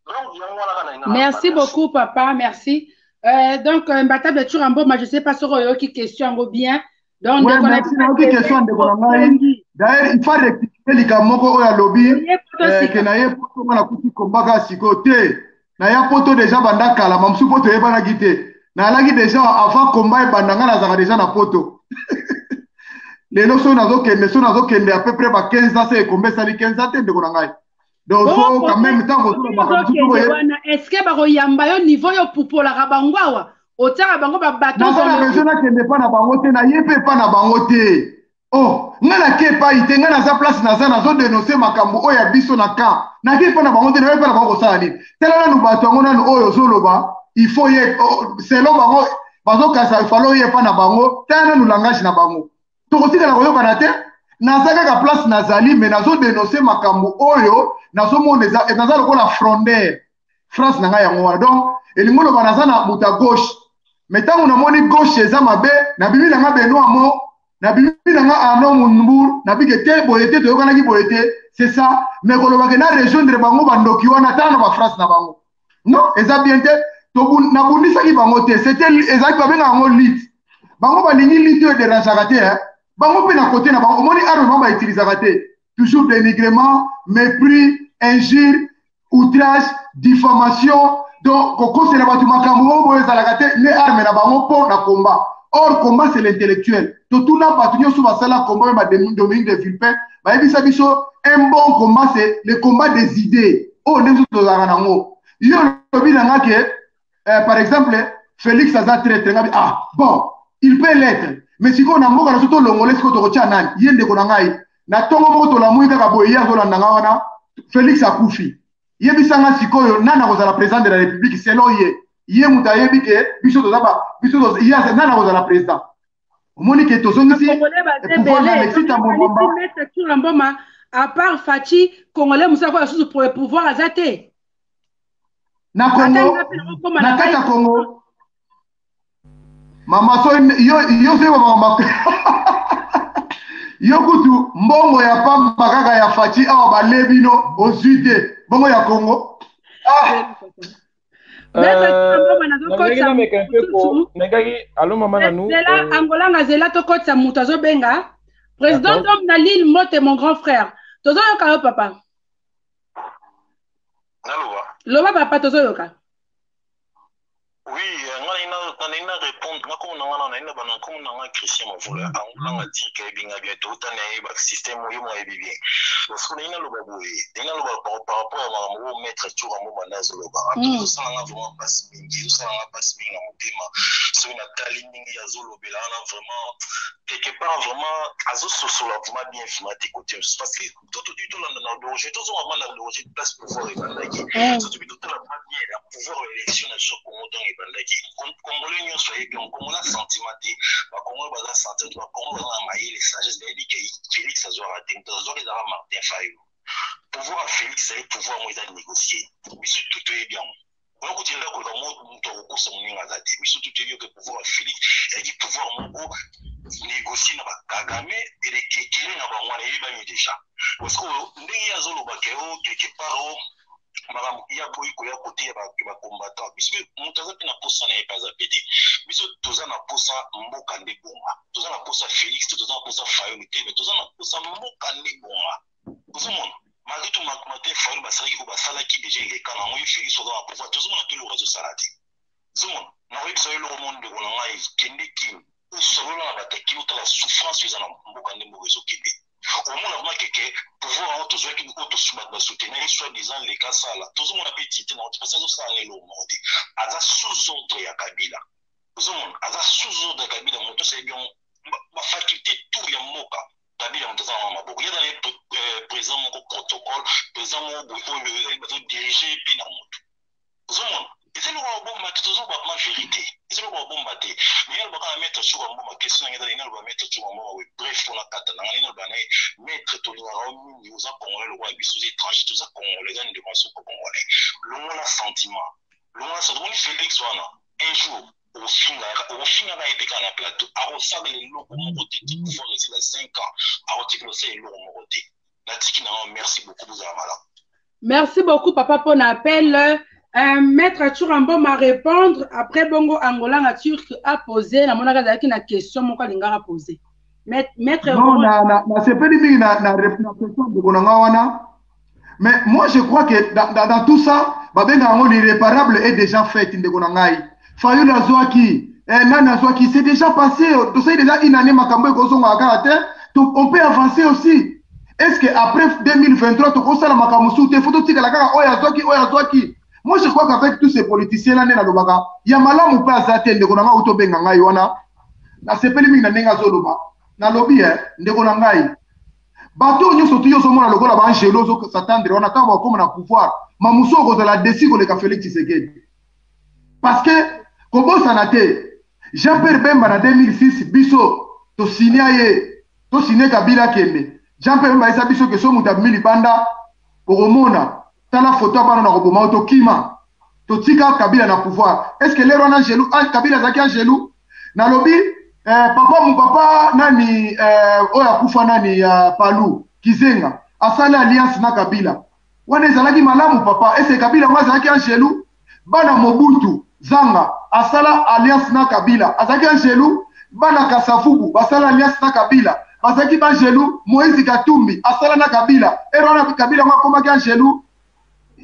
donc yango wana kana merci beaucoup papa merci donc Mbata de Tchura Mboma je sais pas sur qui question bien Donc, ouais, merci. Une autre question de Konangai. D'ailleurs, il faut rectifier les camoko au lobby. Que naie poto mana kuti kombaga sikote. Naia poto déjà bandaka la mamsu poto eba na gite. Na lagi déjà avant combat bandanga na zaka déjà na poto. Les notions nazo kende à peu près ba 15 ans c'est combien ça 15 ans de Konangai. Donc faut quand même temps ko est-ce que ba royamba yo niveau yo pupola ka bangwawa? Otaka bango ba bateau. Na ça besoin na kende pa na bango te na yepe pa na bango te. Oh, ngana ke pa ite ngana za place na za nazo dénoncer makambo oya biso na ka. Na ke pa na bango te na yepe na bango sala ni. Tela na bato ngo na oyo zoloba, il faut ye selon bango bazo kasa il faut ye pa na bango, tela na langage na bango. To kotika na koyo kana te. Na za ka place nazali mais nazo dénoncer makambo oyo nazo moneza et nazo lokola frontière. France na nga yango wana. Donc, elingolo banaza na buta gauche. Mais tant on a moni gauche eza mabe, na bibi na nga Benoît Mo, na bibi na nga Arnaud Mounbour, na bibi te boyete to yokana ki boyete, c'est ça. Mais koloba ke na rejoindre bango bandoki wana ta na ba France na bango. Non, eza bien te to na bundisa ki bango te, c'était eza ki babenga ngo lit. Bango balingi lit de dérangeaka te, hein. Bango pe na côté na bango, moni arme ba utilisaka te. Toujours dénigrement, mépris, injure, outrage, diffamation. Donc, quand c'est la bataille, les armes na bango pour na combat. Or, combat c'est l'intellectuel. Tout na bataille sur la combat ma Dominique de Villepin. Bah un bon combat c'est le combat des idées. Oh, nous tous la ranango. Yo lobi nanga que par exemple Félix Aza traité ah bon, il peut l'être. Mais si on a mboka na soto longolais ko to tia nani, yende ko nangai. Na tongo moko to la muika ka boya zo la nanga wana Félix akufi. Yebisanga sikoyo nana kozala président de la République selon ye muta yebi ke biso to zaba biso to ya nana kozala président omoni ke to zongi si pouvoir na Alexis Tambomba à part Fachi congolais musa ko sous pour le pouvoir azate na Congo na kata Congo mama so yo se mama yo kutu mbongo ya pamba kaka ya Fachi awa balebino osuite bongo ya Congo. Angola ngazela to kotsa mutu azobenga président Dom na l'île Mote mon grand frère tozo yoka yo papa loba papa tozo yoka oui nina répondre ngako nanga na ina bana comme nanga Christian Mavula angulanga tika ebinga bien tout tane ba système yo mo ebibien parce que nina loba boye nina loba par rapport à mo mettre tour à mo banazo loba tout ça nga vraiment passe mingi tout ça nga passe mingi na mutima so na tali mingi ya zolobela na vraiment quelque part vraiment azo sosolo vraiment bien informatique côté parce que tout du tout na danger tout ça vraiment na danger place pouvoir et bandaki tout du tout la bien la pouvoir élection na chaque Congo dans et bandaki Congolais nous soyez bien Congolais sentimenté ba Congolais ba sentir ba Congolais na maïe les sagesses de Félix Azora Tinto Azora da Martin Fayou pouvoir Félix et pouvoir moi à négocier mais tout est bien on continue là que le monde nous ko sa muninga date mais tout est bien que pouvoir Félix et dit pouvoir mo négocier na Kagame et les kékéré na ba mwana yeba ni déjà parce que ndenge azolo ba keo quelque part madame il y a boy ko ya côté ya ba combattant biso mutaza pina posa na epa za pété biso toza na posa mboka nde bonga toza na posa Félix toza na posa Fayou mais toza na posa mboka nde bonga ozomona malgré tout matin Fayou basala ki ko basala ki déjà il est quand on Félix toza na pouvoir tozomona tout le réseau salati zomona na oui so le monde de bonga kende ki ou solo na bataki ou la souffrance ils en mboka nde mboka zo kende au moins on a que pouvoir auto zo ki auto soubattre soutenir soit disant les cas ça là tout le monde a petit na parce que ça est le monde aza sous ordre ya Kabila zomona aza sous ordre ya Kabila moto c'est bien ma faculté tout ya mboka Kabila moto za maboko ya dans président mon protocole président mon boyo diriger puis na moto zomona c'est le bon matin toujours pas ma vérité c'est le bon matin mais il va quand mettre sur un bon question il va mettre sur un bon bref on a katana il va mettre tout le monde nous a congolais le roi biso étranger tout ça congolais dans de maso congolais l'on a sentiment l'on a ça donc Félix wana un jour au final a été quand la plateau a ressemblé le logo mon côté qui faut rester là 5 ans a retiré le logo mon côté la tiki na merci beaucoup vous amala merci beaucoup papa pour l'appel. Maître Turambo m'a répondre après bongo Angola na Turc a posé la monaka zaki na question mon ka lingara poser Maître non, c'est pas dit na réflexion de Gonangawana. Mais moi, je crois que dans tout ça, l'irréparable est déjà fait. Fayou Lazouaki, Nana Zouaki, c'est déjà passé. C'est déjà une année, on peut avancer aussi. Est-ce qu'après 2023, tu as la Makamoussou, tu photos la Oyazouaki. Moi, je crois qu'avec tous ces politiciens-là, il y a malheur ou pas à Zaten de Gonanga ou Tobenga Yoana. C'est pas les Nenga Zoloba. Na lobby, de Gonangai. Bateau nous sommes tous au logo la banche l'ozo s'attendre on attend comme na pouvoir mamuso ko la décision le Félix Tshisekedi parce que comment ça n'a été Jean-Pierre Bemba en 2006 biso to signé Kabila kende Jean-Pierre Bemba esa biso que so mutabili banda oromona tala photo bana na roboma to kima to tika Kabila na pouvoir est-ce que les Rwanda gelou Kabila zaki en gelou na lobby papa mon papa nani oya kufa nani Palu Kizenga asali alliance na Kabila wana ezalaki malamu papa ese Kabila mwa azalaki angelou bana Mobutu Zanga asala alliance na Kabila azalaki angelou bana Kasavubu basala alliance na Kabila bazalaki bangelou Moïse Katumbi asala na Kabila erona Kabila mwa komaki angelou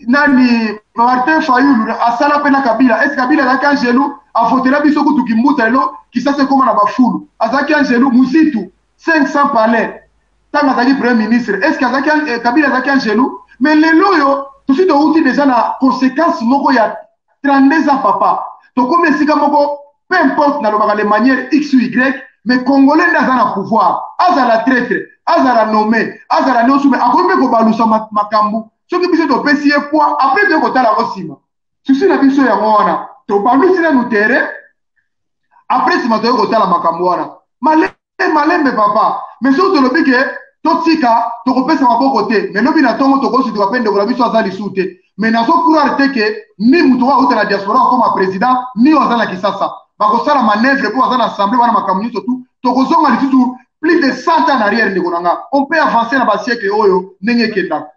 nani Martin Fayulu asala pe na Kabila ese Kabila azalaki angelou afotela biso kutu kimbuta elo kisase koma na bafulu azaki angelou musitu 500 palais tanga azaki premier ministre est-ce que azaki Kabila azaki angelou mais lelo yo tout to uti déjà na conséquence moko ya 32 ans papa to comme esika moko peu importe na lobaka les manières x ou y mais congolais ndaza na pouvoir azala traître azala nommé azala nosume akombe ko balusa makambu soki biso to pesi e poids après de kotala kosima susi na biso ya wana to balusi na nutere après si matoyo kotala makambo wana malembe papa mais surtout le bike totika to kopesa maboko te mais lobi na tongo to kosi to kapende ko biso azali sute mais na so croire te que ni muto wa utela diaspora comme président ni ozala kisasa bakosala manœuvre pour azala assemblée wana makambo nyuso to kozonga lisusu plus de 100 ans en arrière ndeko nanga on peut avancer na ba siècle oyo ndenge kenda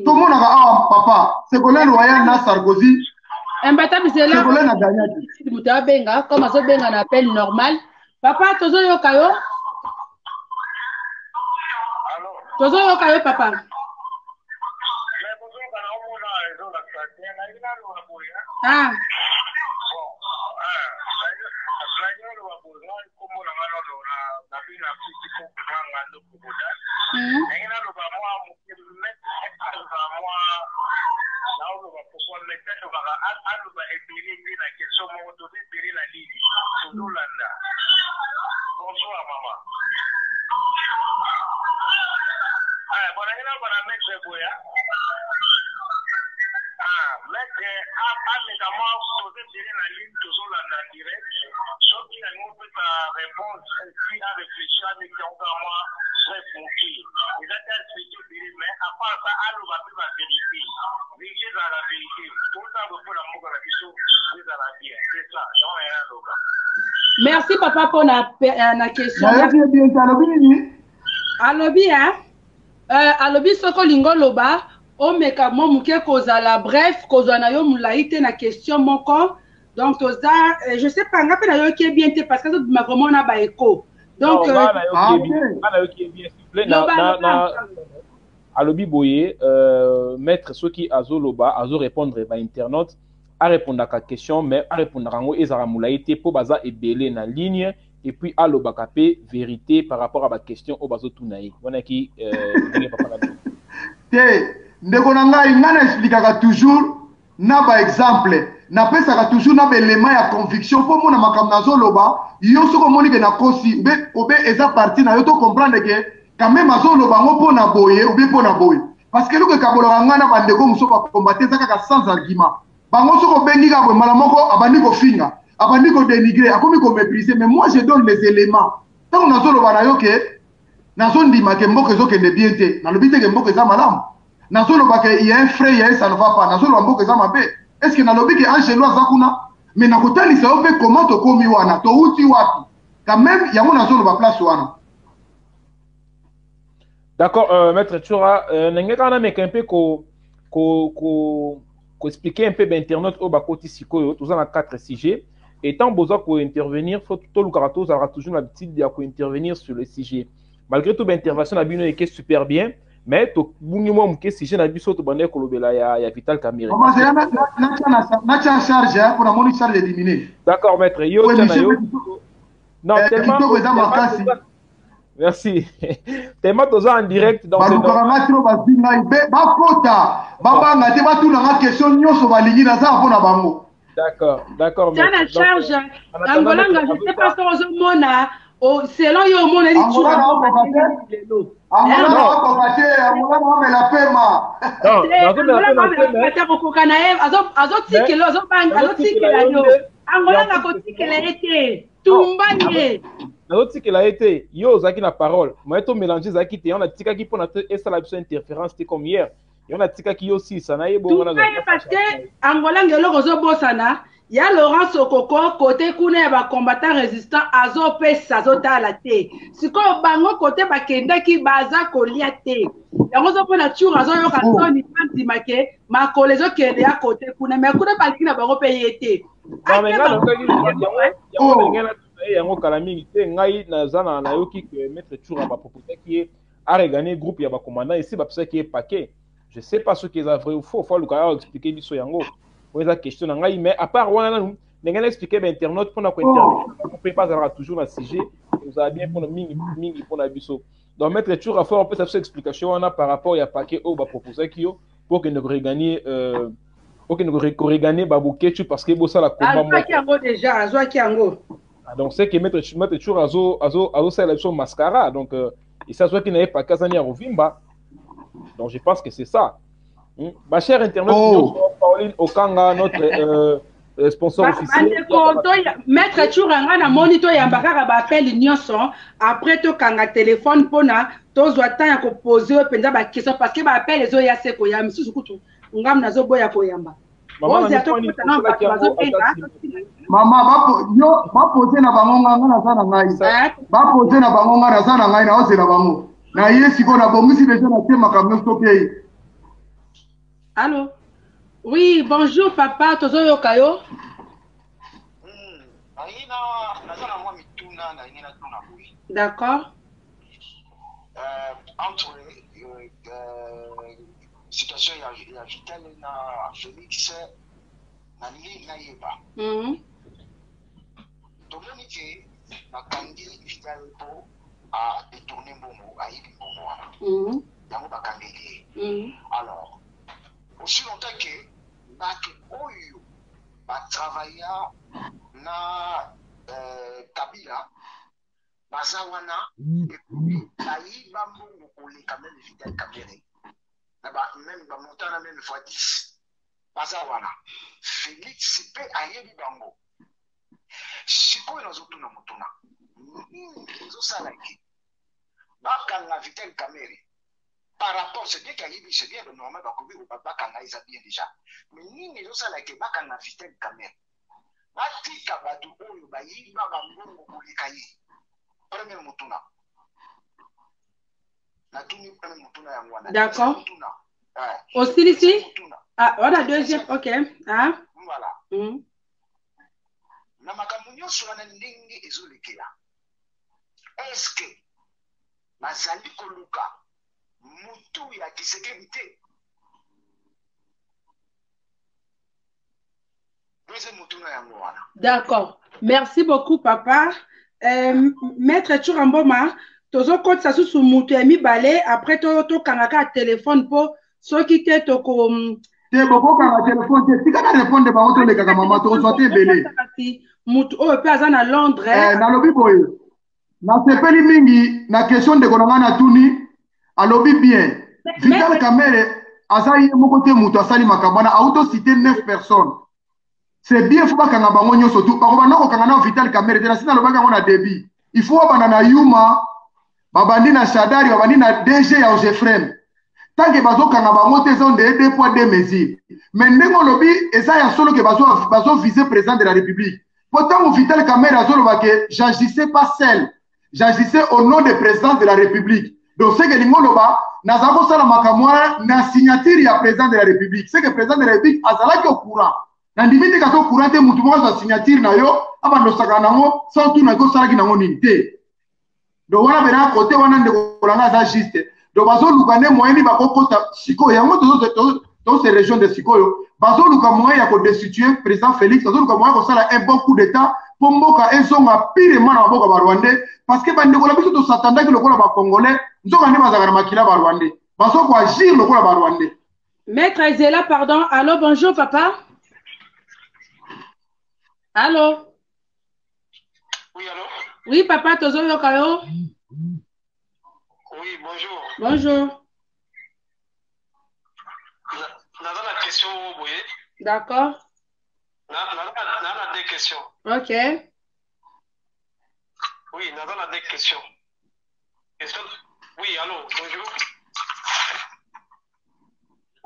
to monaka awa papa c'est Ségolène Royal na Sarkozy Mbata Bizela Muta benga comme azo benga na appel normal papa tozo yo kayo tozo yo kayo papa ah Bonsoir maman. Merci papa pour la question. Alobi hein? Alobi soko lingo loba o meka mo muke kozala bref kozana yo mulaite na question moko donc toza je sais pas ngape na yo qui est bien te parce que ça m'a vraiment na ba écho donc Alobi boye maître soki azo loba azo répondre ba internaute à répondre à la question mais à répondre à ezara mulaite po baza ebele na ligne et puis à l'obakapé vérité par rapport à ma question au bazo tunaï wana ki te ndeko na ngai ngana expliquaka toujours na ba exemple na pesaka toujours na belema ya conviction po mona makambo nazo loba yo soko moni ke na kosi obe eza parti na yo to comprendre que quand même azo loba ngo pona boye obe pona boye parce que luke kaboloka ngana bandeko muso ba combattre zaka sans argument bango soko bengi ka bo mala moko abandi ko finga abandi ko dénigrer akomi ko mépriser mais moi je donne les éléments tant on a solo bana yo ke nazo ndima ke mboko zo ke ne bien te na lobite ke mboko za malam nazo loba ke il y a un frère il y a ça ne va pas nazo loba mboko za mabe est-ce que na lobike angelo azakuna mais na kotali ça fait comment to komi wana to uti wapi quand même yango nazo loba place wana. D'accord maître Tchoura n'engeka na meka un peu ko expliquer un peu d'internet au bakoti sikoyo tous en 4 sujets Et tant besoin pour intervenir, faut tout le caractère aura toujours l'habitude d'intervenir sur le sujet. Malgré toute l'intervention, la bino est super bien, mais tout minimum que sujet na biso to bande ko lobela ya Vital Kamerhe. Maman, c'est na charge pour la monnaie charge éliminée. D'accord, maître. Yo yo. Non, tellement. Merci. Tellement tous en direct dans ce D'accord, d'accord. C'est la charge. Angolanga, je ne sais pas si on selon yo mon eli tu a été, yo, Zaki la parole. Moi, tout mélangé, Zaki, on a tika qui pour notre interférence, c'était comme hier. Et on a tika qui aussi, ça n'a pas parce que Angola, il y a Laurent Sokoko, côté Kune, combattant résistant, Azo Pes, Azota la té. Si quoi, Bango, côté Bakenda qui baza Koliate. Et on se prend la tour, Azo Yokato, ni Pantimake, ma collègue qui est à côté Kune, mais Kune Balkina Bango payé. Non, mais là, yango kala mingi te ngai naza na nayoki que maître Tchoura ba proposer qui a regagné groupe ya ba commandant ici ba pesa qui est paquet. Je sais pas ce qui est vrai ou faux, faut le cas expliquer biso yango. Pour la question ngai mais à part wana nous n'engana expliquer ben internaute pour na ko intervenir. On peut pas avoir toujours la sujet, vous avez bien pour mingi pour na biso. Donc maître Tchoura faut un peu cette explication wana par rapport ya paquet au ba proposer qui pour que nous regagner pour que nous regagner babukechu parce que bossa la combat moi. Qui yango déjà, azwa qui yango. Donc, c'est que mettre toujours à l'élection mascara. Donc, il s'assoit qu'il n'avait pas Kazani à Rovimba. Donc, je pense que c'est ça. Ma chère internet, Pauline Okanga, notre sponsor officiel. Maître Tchouranga, na monitor yambaka ba appel nyonso après to kanga téléphone pona to zwa temps ya ko poser penza ba question parce que ba appel ezo ya seko ya misusu kutu ngam nazo boya ko yamba. Maman, va poser na bango nganga na sana ngai. Va poser na bango nganga na sana ngai na ose na bango. Na yesi ko na bongo si déjà na tema kamyo stopé. Allô? Oui, bonjour papa, tozo yokayo. D'accord. Entre situation ya Vital na Félix na nini na yeba. Tomoni ke bakangi Vital po a détourner mbongo a yibi mbongo wana. Yango bakangi. Alors, aussi longtemps que bato oyo ba travailla na Kabila baza wana ayiba mbongo koleka même Vital Kamerhe. Même montant même fois 10 bazawana Félix pe ayebi bango sikoyo nazotuna motuna ezosala ke bakanga Vital Kamerhe par rapport c'est bien qu'ayebi c'est bien normalement bakobi bakanga eza bien déjà mais nini ezosala ke bakanga Vital Kamerhe batika bato oyo bayiba bambongo koleka ye premier motuna. D'accord. Aussi ici? Ah, voilà, deuxième, ok. Ah. Voilà. Na makambo nyonso wana ndenge ezolekela. Est-ce que bazali koluka mutu ya Tshisekedi te? D'accord. Merci beaucoup, papa. Maître Tchouramboma, tozo kote sa sous mutu ya mibale après to kangaka téléphone po soki te to ko te boko kanga téléphone te tika na répondre ba oto leka mama to so te belé mutu o pe aza na Londres na lobi boye na sepeli mingi na question de konanga na tuni alobi bien Vital Kamerhe aza moko te mutu asali makambana auto citer 9 personnes. C'est bien faut pas kanga bango nyonso tu ba ko kanga na Vital Kamerhe te na sina lobanga ngona débit il faut bana na Yuma babandi na Shadari babandi na DG ya Ojefrem tant que bazokanga bango te sont des deux poids deux mesures mais ndengo lobi eza ya solo que bazo viser président de la République pourtant Vital Kamerhe azoloba que j'agissais pas seul j'agissais au nom du président de la République donc c'est que lingoloba nazako sala makamwa na signature ya président de la République c'est que président de la République azalaki au courant ndimi te kato courant te mutu moko sa signature na yo abandosaka nango sans tout na ko salaki nango nini te. Donc wana bena côté wana ndeko langa za juste. Donc bazoluka ne moyeni bakokota sikoyo yango to ces régions de sikoyo bazoluka moyen ya ko destituer président Félix, bazoluka moyen ko sala un bon coup d'état pour mboka ezonga pire mana maboka ba Rwandais parce que bandeko la biso to s'attendait que le kola ba Congolais nzoka ne bazaka na makila ba Rwandais bazoko agir le kola ba Rwandais. Maître Ezela, pardon. Allô, bonjour papa. Allô. Oui, allô? Oui, papa, tozo yokayo. Oui, bonjour. Bonjour. Nada la question, vous voyez? D'accord. Nada deux questions. Ok. Oui, nada la deux questions. Oui, allô, bonjour.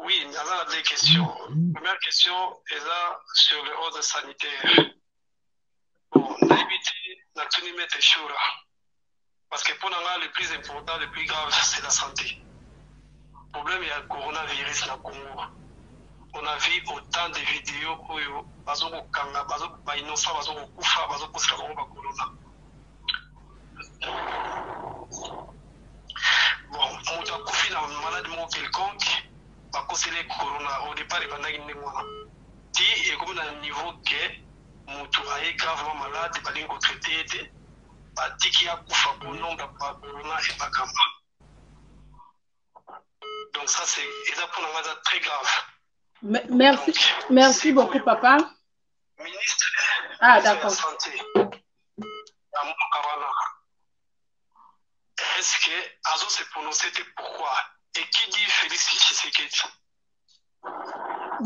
Oui, nada la deux questions. Première question est là sur le ordre sanitaire. Bon, on a évité la tunimètre Shura. Parce que pour nous, le plus important, le plus grave, c'est la santé. Le problème, il y a le coronavirus dans le Congo. On a vu autant de vidéos où il y a des innocents, des corona. Bon, on a confié dans une maladie quelconque, à cause de corona. Au départ, il y a une qui est comme dans le niveau que mon tour est gravement malade, il va traiter. Qui a couffé pour nombre de corona et pas comme donc ça c'est pour nous très grave. Merci, donc, merci beaucoup papa. Ministre d'accord. de la santé est-ce que Azo s'est prononcé pourquoi et qui dit Félix Tshisekedi?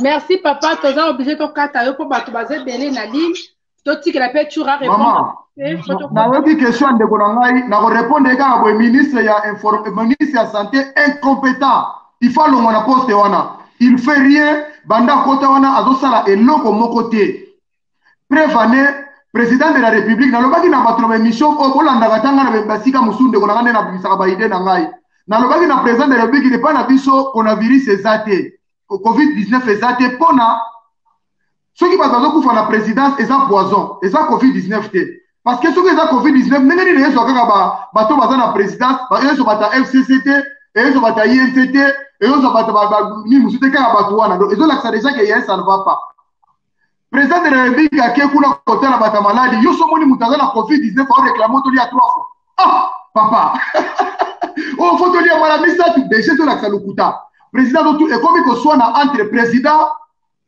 Merci papa, tu as obligé de kata pour baser belé na ligne. Toti que la paix tu vas répondre. Na yoki question de konangai na ko répondre ka bo ministre ya santé incompétent. Il faut le mona poste wana. Il fait rien banda kota wana azosala eloko moko te. Prévané président de la République na lobaki na batro émission o bolanda katanga na basika musunde konanga na bisaka ba idée na ngai. Na lobaki na président de la République ne pas na biso coronavirus ezate. Covid-19 ezate pona ceux qui bazo kufa na présidence eza poison, eza Covid-19 te. Parce que ceux qui ont Covid-19, même si les gens qui ont la présidence, ils ont la FCCT, ils ont la INCT, ils ont déjà que ça ne va pas. Le président de la République a dit qu'il a la maladie. Ils ont la Covid-19 pour réclamer tout il y a 3 fois. Ah, papa! Oh, faut te lire maladie, ça, tu déjà que le kuta. Président, et comme il soit entre président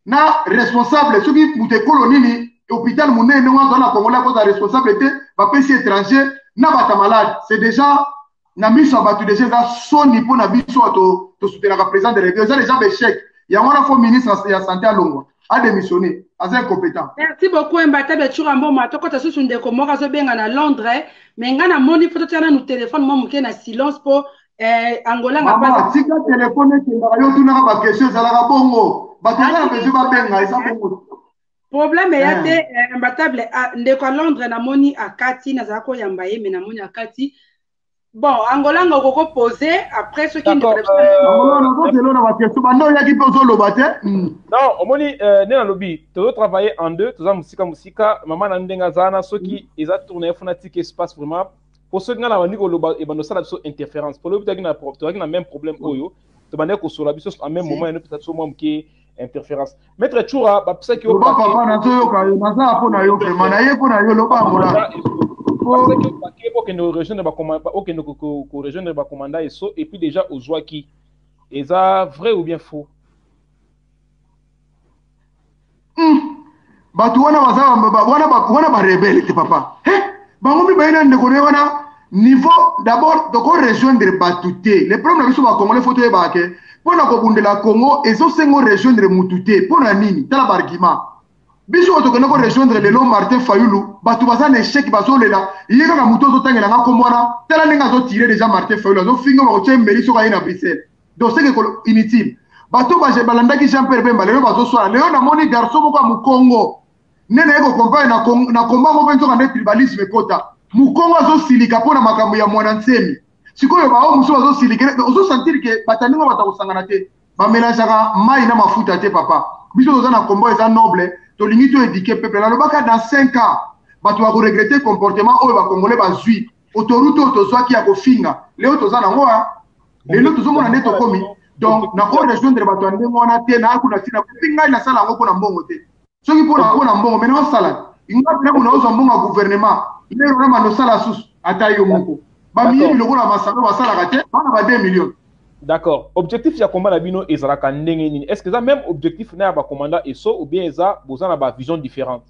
et responsable, ceux qui ont colonie, hôpital Mouné, nous avons la Congolais pour la responsabilité, va pays étranger, n'a pas de malade. C'est déjà, na mission battu déjà, son niveau na mission to soutenir la présidente de la République. C'est déjà échec. Il y a un ministre de la santé à Longwa, a démissionné, à incompétent. Merci beaucoup, Mbata Bechurambo, Mato, quand tu as souci de Komora, je bien à Londres, mais on a mon photo, tu as un téléphone, moi, je suis silence pour Angola. Maman, si tu as téléphoné, tu n'as pas question, ça la bongo. Batanga, je vais bien, ça bongo. Problème est que imbatable ndeko Londres na moni akati na zako yambaye mais na moni akati bon Angola ngoko poser après ce qui non omoni nena lobi to travailler en deux to za musika maman na ndenga zana soki eza tourner fanatique espace vraiment pour ceux qui na bandi ko loba e bando sala biso interférence pour le but na même problème oyo to bande ko sola biso en même moment ne peut-être so moi qui interférence. Maître Choura, c'est qui au paquet. Pour que nous rejoignent les commandants et puis déjà aux joies qui est ça vrai ou bien faux? Niveau d'abord de rejoindre Batouté. Le problème c'est que les photos est pour la Congo et so sengo rejoindre Mutouté pour la nini dans l'argument biso to ko rejoindre le long Martin Fayulu batu baza na échec bazo lela yeka na muto to tangela nga komona tala ninga zo tirer déjà Martin Fayulu zo fingo ba ko mbeli so ka ina Bruxelles donc c'est que inutile bato ba je balanda ki Jean-Pierre Bemba le bazo so le na moni garçon ko mu Congo nene ko compagne na combat mo benzo ka tribalisme kota mu Congo zo silika pona makambo ya mwana nsemi sikoyo ba muso bazo silika ozo sentir que bataninga batakosangana te ba mélangeaka mai na mafuta te papa biso toza na combat eza noble tolingi to éduquer peuple na lobaka dans 5 ans bato ba ko regretter comportement oyo ba congolais bazui autoroute autozwaki ya kofinga leo toza nango lelo tozomona nde tokomi donc na ko rejoindre bato ya ndenge wana te na kuna tina pinga na sala ngo mpona mbongo te soki mpona mbongo mena osala ingapi na kuna ozwa mbongo ya gouvernement lelo na mano sala susu ata yo moko ba miyemi lokola masalo basalaka te bana ba 2 millions. D'accord. Objectif ya combat na bino ezalaka ndenge nini? Est-ce que ça même objectif na ba commandant ESO ou bien eza bozana ba vision différente?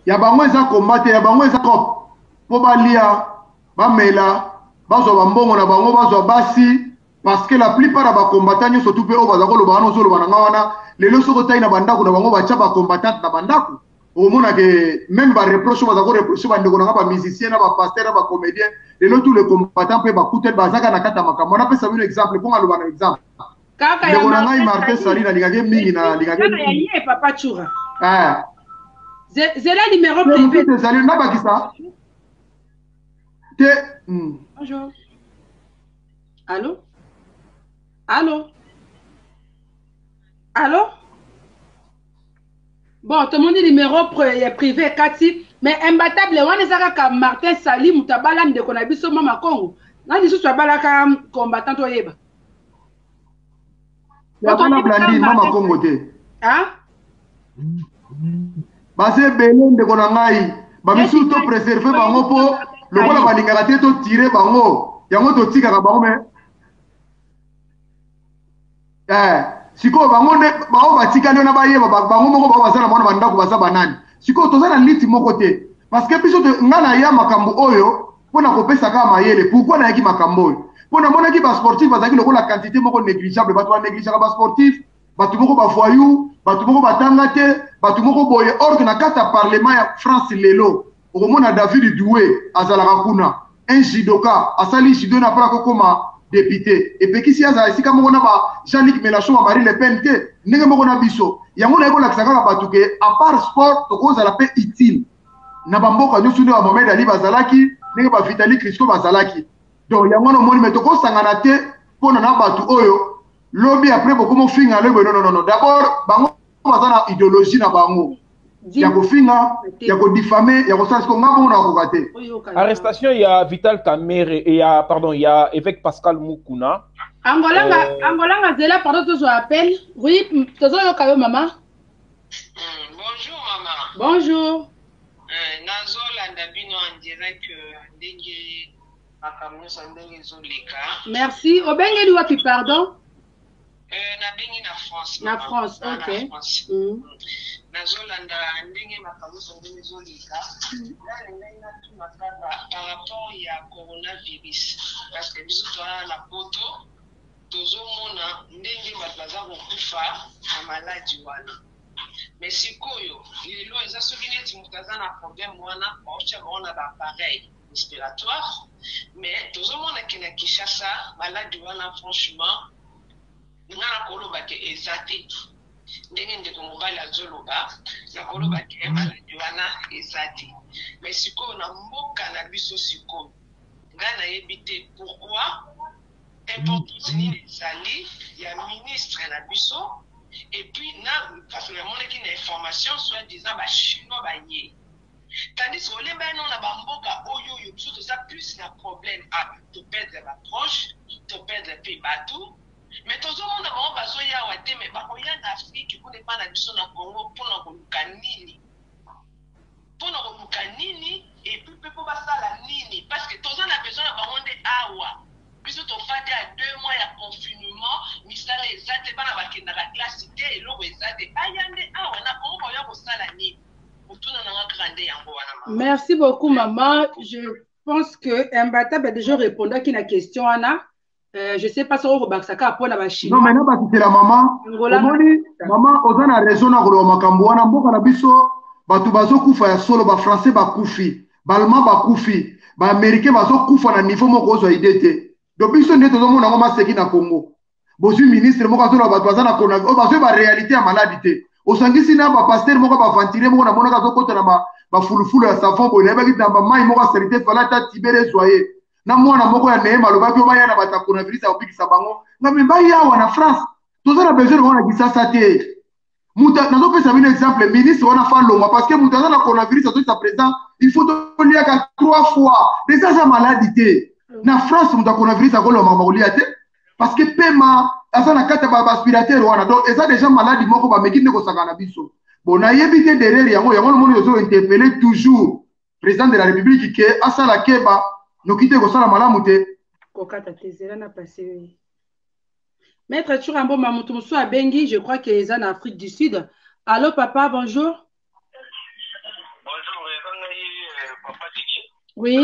Ya bango eza combattre ya bango eza cop po balia bamela bazwa bambongo na bango bazwa basi parce que la plupart ya bacombattant nyonso tu mpe oyo baza koloba wana ozoloba na nga wana lelo soki otai na bandako na bango batya bacombattante na bandako omona ke même bareproche baza koreproche bandeko na nga bamusicien na bapaster na bacomédien lelo tous les combattants mpe bakuteli bazaka na kati ya makambo wana apesa bino exemple mpo ngaloba na exemple ndeko na ngai Martin Sali nalingaki mingi na lingaki papa Chura zela numéro privé Sali nabakisa te bonjour allô allô allô bon tout le monde dit numéro privé Kati mais imbattable on est à Martin Sali mutabala ndeko na biso mama Congo nani susu abala ka combattant oyeba ya bana blandi mama Congo te base bele ndeko na ngai bamisu to préserver bango po lokola balingaka te to tire bango yango to tikaka bango me sikoyo bango nde bao batikali na bayeba bango moko bao baza na mwana bandako baza banani sikoyo toza na liti moko te parce que biso nga na ya makambo oyo mpona kopesa kaka mayele pourquoi nayaki makambo oyo mpo namonaki basportif bazalaki lokola quantité moko négligeable bato banégligeaka basportif bato moko bafoyu bato moko batanga te bato moko boye orke na kati ya parlement ya France lelo okomona David Doué azalaka kuna un judoka asali judo na mpona kokoma député epekisi azala esika moko na ba Jean-Luc Mélenchon ba Marie Le Pen te ndenge moko na biso yango na ekolakisa kaka bato ke à part sport tokozala mpe utile na bamboka nyonso nde ba Mohamed Ali bazalaki ndenge ba Vitali Klitschko bazalaki donc yango na omoni me tokosangana te mpona na bato oyo lobi après bokomofinga lobi non d'abord bango baza na idéologie na bango ya kofinga ya kodifame ya kosala siko nga bongo na kokoka te. Arrestation ya Vital Kamerhe et ya pardon ya évêque Pascal Mukuna angolanga zela pardon toujours appel oui tozo yo kayo mama bonjour mama bonjour nazolanda bino en direct ndenge makambo so ndenge ezoleka merci obengeli wapi pardon nabengi na France na France ok nazolanda ndenge makambo so ndenge ezoleka ngai natuna kaka par rapport ya coronavirus parce que biso toza na poto tozomona ndenge bato baza kokufa na maladi wana mais sikoyo lelo eza soki neti moto aza na problème wana baotya bango na baappareil respiratoire mais tozomona ke na Kinshasa maladi wana franchement nga nakoloba ke eza te ndenge ndeko mobali azoloba nakoloba ke maladi wana eza te mais sikoyo na mboka na biso sikoyo nga nayebi te pourquoi importance nini ezali ya ministre na biso et puis parce que namonaki na information soit disant bachinois baye tandis olemba no na bamboka oyo biso toza plus na problème toperdre baproche toperdre mpe bato mais tozomona bango bazoyawa te mais bakoya na afrique mpona epa na biso na congo mpona koluka nini et puis mpe mpo basala nini parce que toza na besoin na bango nde awa biso tofati ya 2 mois ya confinement misala eza te bana bakendaka classe te eloko eza te baya nde awa na congo baoya kosala nini otuna nanga grande yango wana mama. Merci beaucoup maman, je pense que Imbattable a déjà répondu à la question Anna. Je sais pas si on va ça pour la machine. Non mais non parce que la maman omoni maman ozana raison na ko makambo wana mboka na biso batu bazokufa ya solo ba français bakufi ba allemand bakufi ba américain bazokufa na niveau moko ozo idée te donc biso nde tozomona ngoma seki na Congo bozwi ministre moko azola batu bazana kona bazwe ba réalité ya maladie te osangisi na ba pasteur moko ba ventile moko na monaka zokota na ba fulufulu ya savon boye ba kitamba mai moko serité fala ta tibere soye na mwana moko ya neema lobaki obaya na bata coronavirus ya opikisa bango nga me mbai yawa na France tozana besoin de wana kisasa te nazopesa bino exemple ministre wana fa longwa parce que moto aza na coronavirus azoyisa président il faut toliaka 3 fois déjà aza maladi te na France moto ya coronavirus akoloma makambo kolia te parce que pema aza na kati ya baaspirateur wana donc eza déjà maladi moko bameki nde kosaka na biso bon nayebi te derrière yango lomoni ozo interpeller toujours président de la république ke asala keba noki te kosala malamu te kokata te zela na passé. Maître Churambo Mamoutoumsou à Bengi, je crois qu'il est en Afrique du Sud. Allô papa, bonjour. Bonjour, papa Diki. Oui.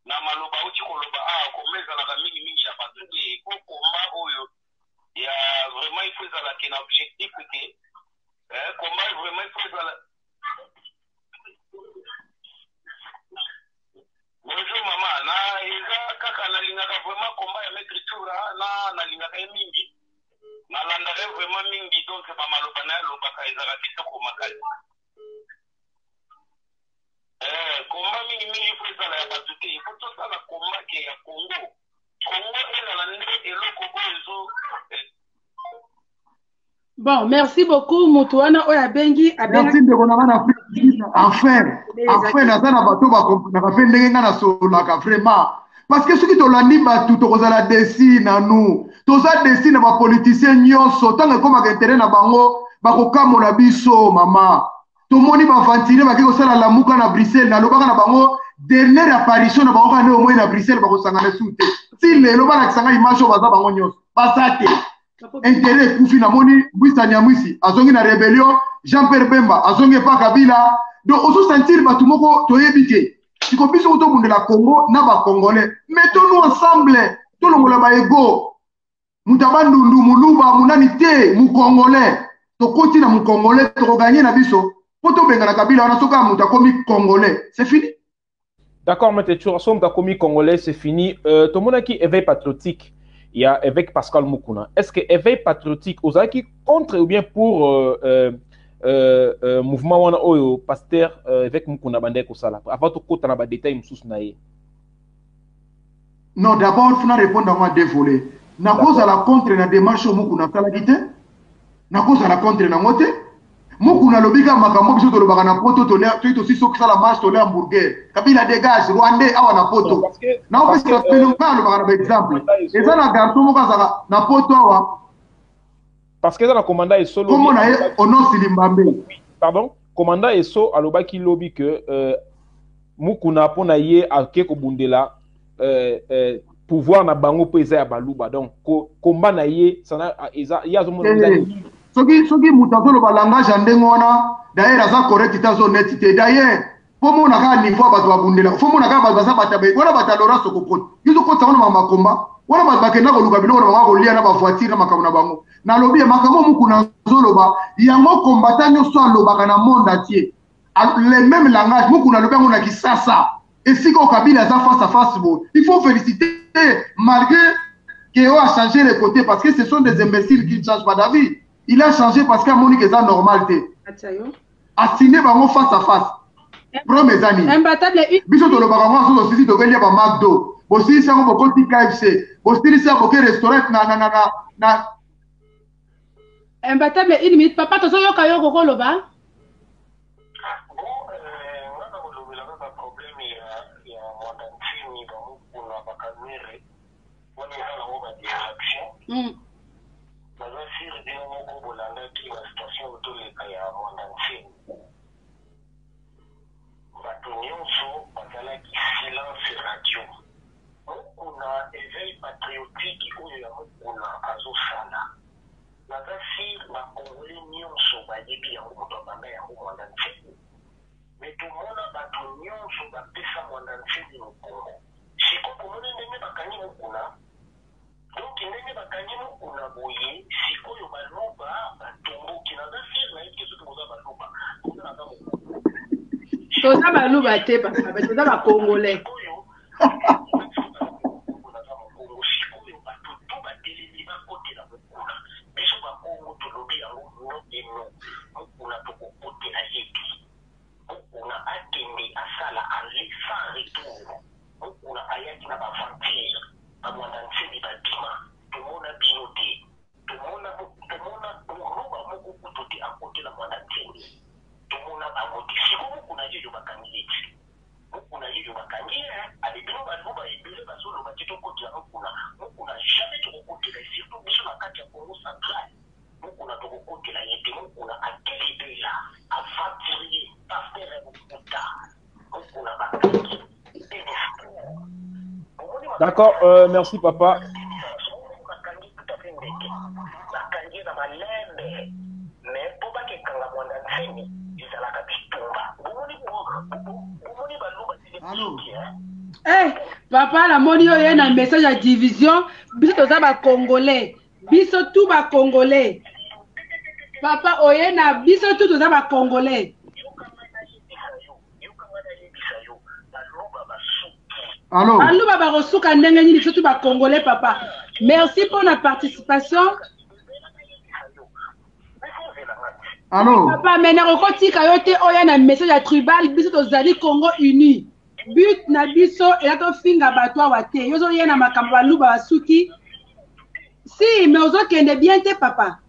Na maloba uchi koloba komeza la mingi mingi ya patude ko komba oyo ya vraiment il faut ça la kena objectif que combat vraiment il faut ça la. Bonjour maman, na eza kaka na lingaka vraiment combat ya maître Toura na lingaka mingi na landaka vraiment mingi donc ba maloba na loba ka eza ka kitoko makali. Combat mingi mingi faut ça la ya patude il faut tout ça la combat ke ya Congo eza la nde eloko ozo. Bon, merci beaucoup Moutouana Oya Bengi. Merci de konanga enfin naza na bato bakomprendre pe ndenge nga na solaka vraiment parce que soki tolandi bato tokozala desi na nous toza desi na bapoliticien nyonso ntango ekomaka intere na bango bakokamola biso mama tomoni bavantile bake kosala lamuka na Bruxelles nalobaka na bango dernière apparition na bango kaka nde omoi na Bruxelles bakosangana su te ti lelo balakisanga image oyo baza bango nyonso baza te intérêt ekufi namoni Bwisa Nyamwisi azongi na rébellion Jean-Pierre Bemba azongi epa Kabila donc ozosentir bato moko toyebi te siko biso tobundela Congo na bacongolais mettons-nous ensemble tolongola baego mutu abandundu muluba munani te mukongolais tokoti na mukongolais tokoganye na biso po tobenga na Kabila wana soka mutu akomi congolais c'est fini. D'accord, M. Tchourasom, Takomi congolais, c'est fini. Tout le monde qui éveille patriotique, il y a avec Pascal Moukouna. Est-ce que éveil patriotique, aux qui contre ou bien pour mouvement wana oyo pasteur avec Moukouna Bandé Kosala? Avant tout, quand on a des détails, non, d'abord, il faut répondre à moi deux volets. Na cause à la contre la démarche Moukouna Salagité, na cause à la contre na moté. Moukouna lobika makambo biso tolobaka na poto tolea to aussi soki sala marche tolea hamburger. Kabila dégage Rwandais awa na poto. Na opesi la phénomène lobaka na exemple. Eza na garçon moko azaka na poto awa. Parce que dans la commandant est solo. Comment na ye ono Silimbambe. Pardon, commandant est so alobaki lobby que Moukouna pona ye ake ko bundela pouvoir na bango po eza ya baluba. Donc combat na ye sana eza ya zo mo soki mutu azoloba langage ya ndenge wana d'ailleurs aza correct te azoneti te d'ailleurs po mona kaka niveau bato babundela fo mona kaka bato baza batabe wana bato ya Laurent Sokokoti yozokotisa wana makomba wana bato bakenda koluka biloko na bango kolia na bavoitire na makambo na bango nalobi ya makambo Moukouna azoloba yango kombata nyonso alobaka na monde entier le même langage Moukouna alobi yango na Kisasa esika o Kabila aza face à face bo il faut féliciter malgré que a changé les côtés parce que ce sont des imbéciles qui ne changent pas d'avis. Il a changé parce qu'à Monique est normal. A signé face à face. Premier année. Biso to lobaka so sisi to gelia ba McDo. Bosi sa ko kolti KFC. Bosi sa ko restaurant na. Imbattable une minute papa to so yoka yoko ko loba. Éveil patriotique oyo ya Moukouna azosala nazasi bakongole nyonso bayebi yango moto abanda yango mwanda ntseni me tomona bato nyonso bapesa mwanda ntseni mokongo sikokomoni ndenge bakangi Moukouna donc ndenge bakangi Moukouna boye sikoyo baloba batomboki nazasi nayebi soki boza baloba ozalaka Moukouna toza baloba te toza bakongolais D'accord, merci papa. Allô? Eh, papa, la moni yo un message à division. Biso toza ba Congolais. Biso tout ba Congolais. Papa, oye na biso tout toza ba Congolais. Allô? Allô, baba rosuka ndenge nini biso tout ba Congolais, papa. Merci pour la participation. Allô? Papa, maintenant, okotika yo te oya na message à tribal. Biso tozali Congo uni. But na biso elato finga batwa wate. Yozo yena makambo baluba basuki. Si, mais ozo kende bien te papa.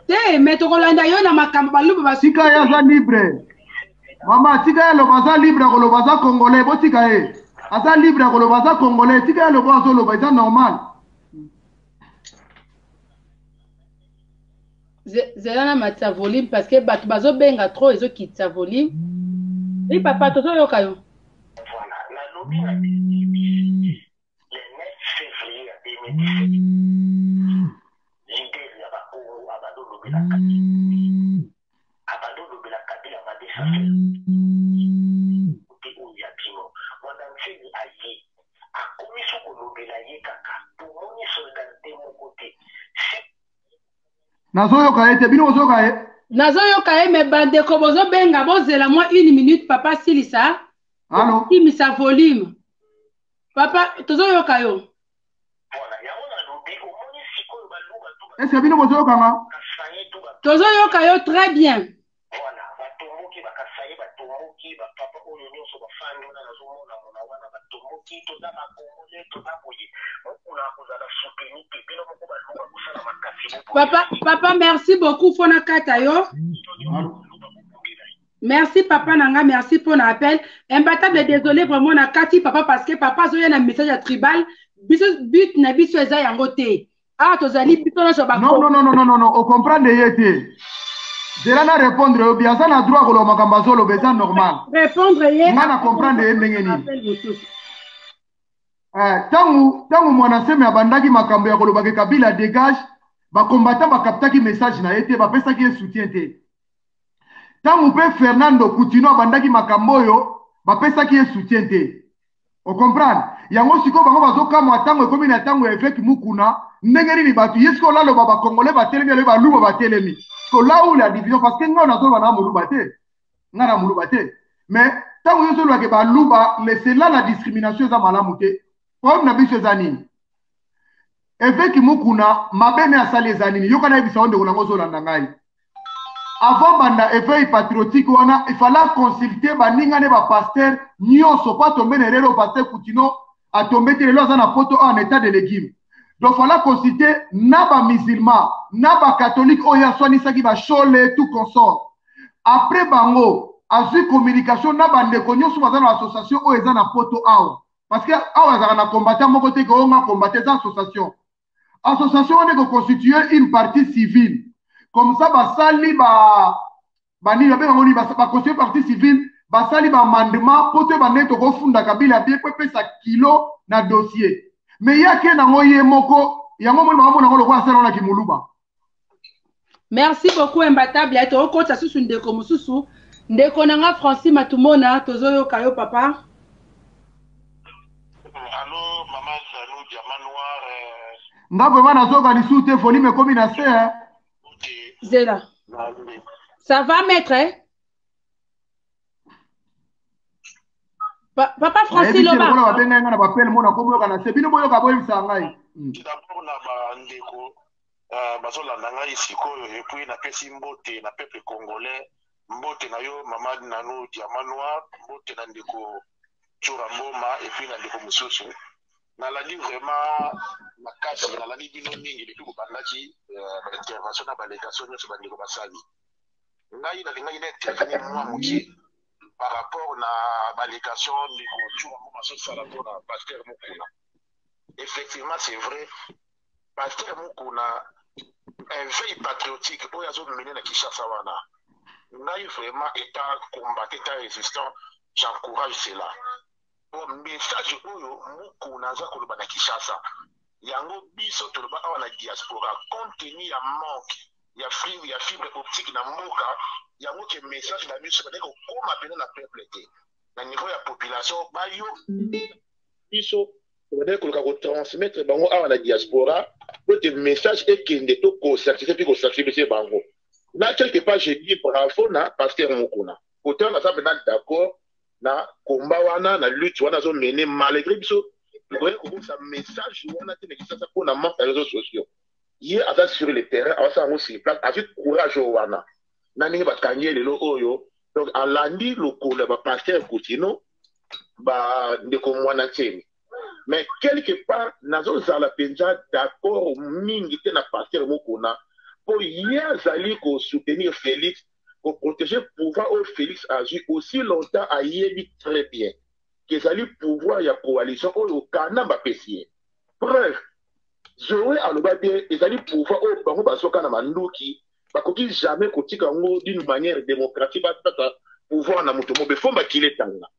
Te, mais tokolanda yo na makambo baluba basuki. Tika ya za libre. Mama, tika ya loba za libre ko loba za congolais, bo tika ye. Aza libre ko loba za congolais, tika ya loba zo loba za normal. Zela na volume parce que bato bazo benga trop ezo kitsa volume. Oui papa tozo yoka yo. Voilà, la lobby a le 9 février 2017. L'idée il y a pas pour abado lobby la Kabila. Abado lobby la Kabila va descendre. Où il y a bino. Madame Feli a yé. A commis ce qu'on lobby la yé kaka. Pour mon soldat de mon côté. Nazo yoka ete bino ozoka ye. Nazo yoka ye me bande ko bozo benga bozela moi 1 minute papa silisa. Allô? Kimisa volume. Papa tozo yoka yo. Voilà, il y a un lobby au moins si qu'on va louer. Est-ce que bino bozo yoka nga? Tozo yoka yo très bien. Voilà, batomoki bakasaye batomoki bapapa oyo nyonso bafandi na nazomona mona wana batomoki toza bakongole toza boye mokuna kozala soutenu te bino moko baluka kosala makasi Papa merci beaucoup fona kata yo. Merci papa nanga, merci pour l'appel. Imbattable désolé vraiment na kati papa parce que papa zo un message à tribal biso but na biso eza yango te. Ah tozali biso na so ba. Non, on comprend de yete. Dela na répondre au bien ça na droit ko lo makamba zo lo beza normal. Répondre ye. Nga na comprendre de ndenge ni. Tangu mwana sema abandaki makambo ya kolobaka Kabila dégage ba combattant ba kaptaki message na yete ba pesa ki soutien te. Tangu pe Fernando Coutinho abandaki makambo yo ba pesa ki soutien te. On comprend? Yango siko bango bazoka mwa tango ekomi na tango avec mukuna ndenge nini batu yesko lalo ba congolais ba telemi le ba luba ba telemi. So là où la division parce que nga na zo bana muluba te. Nga na muluba te. Mais tango yeso lo ke ba luba laisser là la discrimination za malamu te. Comme na biso zanini. Avec mukuna mabeme asali zanini yoka na bisa onde kuna ngozo landa ngai. Avant banda éveil patriotique wana il fallait consulter baninga ne ba pasteur nyonso pas tomber na lelo pasteur Coutinho a tombé te lelo na poto en état de légume. Donc fallait consulter na ba musulman na ba catholique oya swani saki ba chole tout consort. Après bango azu communication na ba ndeko nyonso bazana association o eza na poto awa parce que awa za na combattant moko te ko nga combattre za association. Association on est constituer une partie civile. Comme ça, basali bani ba benga ngoni ba constituer partie civile, basali ba mandement pour te baneto ko funda Kabila bien pesa kilo na dossier. Mais yake na ngoye moko yango moni ba mona ngolo kwa sala na kimuluba. Merci beaucoup imbattable eto okota susu ndeko mususu ndeko nanga Francis Matumona tozoyo kayo papa. Allô maman Zalou diamant noir Ngabo bana zoka ni soute volume comme na c'est Zela. Ça va, maître? Papa Francis Loba. D'abord, na bandeko, bazolanda ngai sikoyo, et puis na pesi mbote na peuple congolais, mbote na yo, mama nanu diamant noir, mbote na ndeko Churamboma, et puis na ndeko mususu. Nalandi vraiment makasi nalandi bino mingi depuis kobandaki intervention na balégation nyonso bandeko basali ngai nalingaki na intervenir mwa moke par rapport na balégation ndeko Chuma mo basosala mpona pasteur Mukuna. Effectivement c'est vrai pasteur Mukuna un veille patriotique oyo azomene na Kinshasa wana ngai vraiment étant combattant étant résistant j'encourage cela. message oyo muku naza koloba na Kinshasa yango biso toloba awa na diaspora compte tenu ya manque ya fibre optique na mboka yango ke message na biso badeko koma pena na peuple te na niveau ya population bayo biso badeko ko transmettre bango awa na diaspora pour que message ekende to ko certifier puis ko certifier bango na quelque part je dis bravo na pasteur Mukuna autant na ça maintenant d'accord na combat wana na lutte wana zo mener malgré biso voyez comment ça message wana te nekisa ça pour na manque de réseaux sociaux hier à sur le terrain à ça on sur place avec courage wana na ningi bakangie lelo oyo donc alandi lokolo ba pasteur Coutinho ba ndeko mwana temi mais quelque part nazo zala penja d'accord mingi te na pasteur Mukuna pour hier zali ko soutenir Félix pour protéger le pouvoir au Félix Azui aussi longtemps à Yébi très bien. Que allait pouvoir y a coalition au Canada PCA. Bref, Zoé à l'obabie, ils allaient pouvoir au Bango Basoka na Manduki, bakoki jamais côté Kango d'une manière démocratique, pouvoir na mutomo, mais faut qu'il est tanga.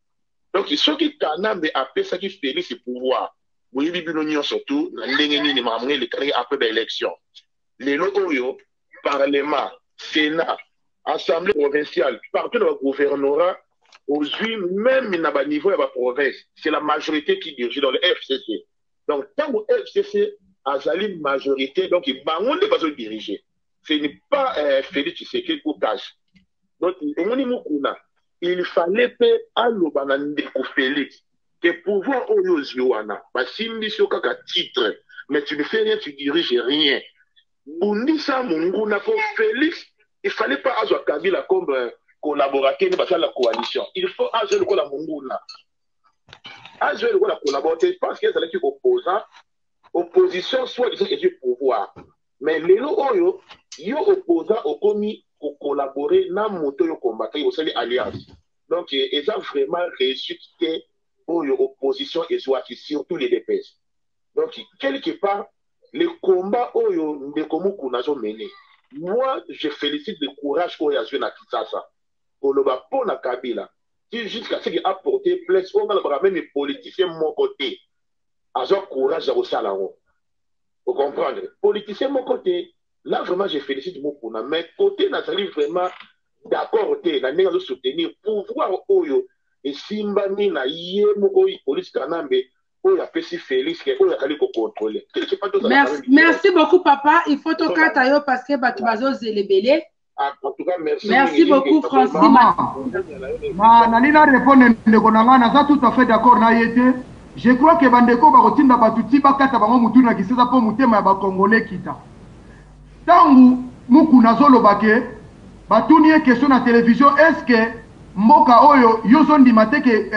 Donc, ceux qui Canada appellent ça qui Félix et pouvoir. Oui, l'union surtout, na l'engeni ni mamre les carrés après l'élection. Les loyo, Parlement, Sénat, Assemblée provinciale, partout dans le gouvernorat, aujourd'hui, même à un niveau de la province, c'est la majorité qui dirige dans le FCC. Donc, tant que le FCC a une majorité, donc il ne va pas diriger. Ce n'est pas Félix Tshisekedi pour tâche. Donc, il fallait que Félix, que pouvoir au Yozuana, titre, mais tu ne fais rien, tu ne diriges rien. Bundisa Munguna pour Félix. Il ne fallait pas avoir Kabila comme collaborateur de la coalition. Il faut agir le la Munguna. Agir le la collaborateur parce qu'il y a des opposants. Opposition, soit disant que du pouvoir. Mais les loyaux, ils sont opposants au commis pour collaborer dans le moto de combattre au sein de l'alliance. Donc, ils ont vraiment réussi que l'opposition est sur tous les DPS. Donc, quelque part, les combats de Komuku n'ont mené. Moi, je félicite le courage qu'on a joué dans Kinshasa. Pour le Bapon à Kabila, qui jusqu'à ce qu'il a apporté plus, on a même les politiciens de mon côté. Ils ont courage à Salaro. Vous comprenez? Politiciens de mon côté, là vraiment, je félicite Mokuna. Mais côté, n'a vraiment d'accord, la nègre de soutenir, pouvoir Oyo, et Simbani, na Yemo, Oyo, police Kanambe. Merci beaucoup, papa. Il faut tout cas parce que Batubazo Zélébélé. Merci beaucoup, Francis. Nalina répondre na tout à fait d'accord na yete. Je crois que bandeko ba kotinda batuti bakata bango mutu na kiseza po mutema ba congolais kita. Tangu muku nazolo bake batuni question na télévision est-ce que mboka oyo yozo ndimate ke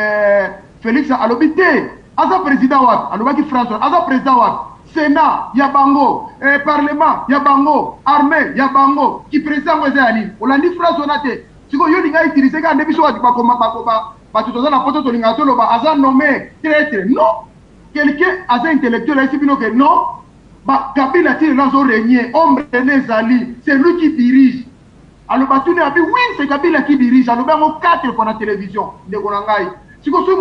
Félix alobité Aza président wat, alobaki François, aza président wat, Sénat, Yabango, Parlement, Yabango, Armée, Yabango, qui président Weze Ali, Olandi François Nate, si vous avez utilisé quand depuis soit tu dois la photo de l'ingénieur, aza nommé traître, non, quelqu'un aza intellectuel ici que non, Kabila tire dans son régnier, ombre des Ali, c'est lui qui dirige. Alors Batouni a dit oui, c'est Kabila qui dirige, alors ben on 4 pour la télévision, de Konangai. Si vous avez